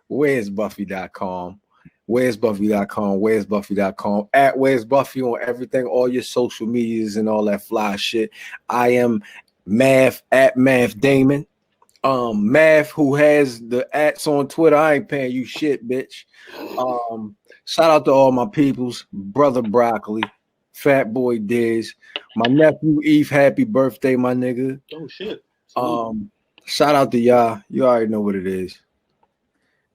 Speaker 2: Where's Buffy.com? Where's Buffy.com? Where's Buffy.com? At Where's Buffy on everything, all your social medias and all that fly shit. I am Math at Math Damon. Math, who has the ats on Twitter. I ain't paying you shit, bitch. Shout out to all my peoples, Brother Broccoli, Fat Boy Diz, my nephew Eve, happy birthday, my nigga.
Speaker 3: Oh shit.
Speaker 2: Shout out to y'all. You already know what it is.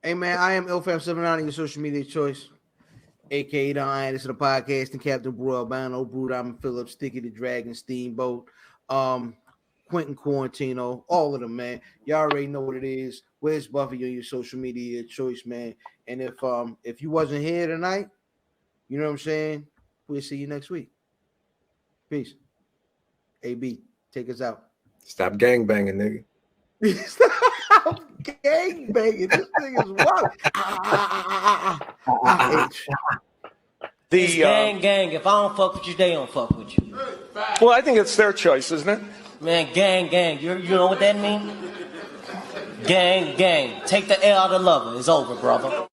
Speaker 1: Hey man, I am IlFam79 on your social media choice. aka Don Anderson, the podcast, and Captain Brew Albano, Brew Diamond Phillips, Sticky the Dragon, Steamboat, Quentin Quarantino, all of them, man. Y'all already know what it is. Where's Buffy on your social media choice, man? And if you wasn't here tonight, you know what I'm saying? We'll see you next week. Peace. AB, take us out.
Speaker 2: Stop gangbanging, nigga.
Speaker 1: Stop gangbanging. This thing is wild.
Speaker 5: It's gang. If I don't fuck with you, they don't fuck with you.
Speaker 6: Well, I think it's their choice, isn't it?
Speaker 5: Man, gang. You know what that means? Gang. Take the L out of lover. It's over, brother.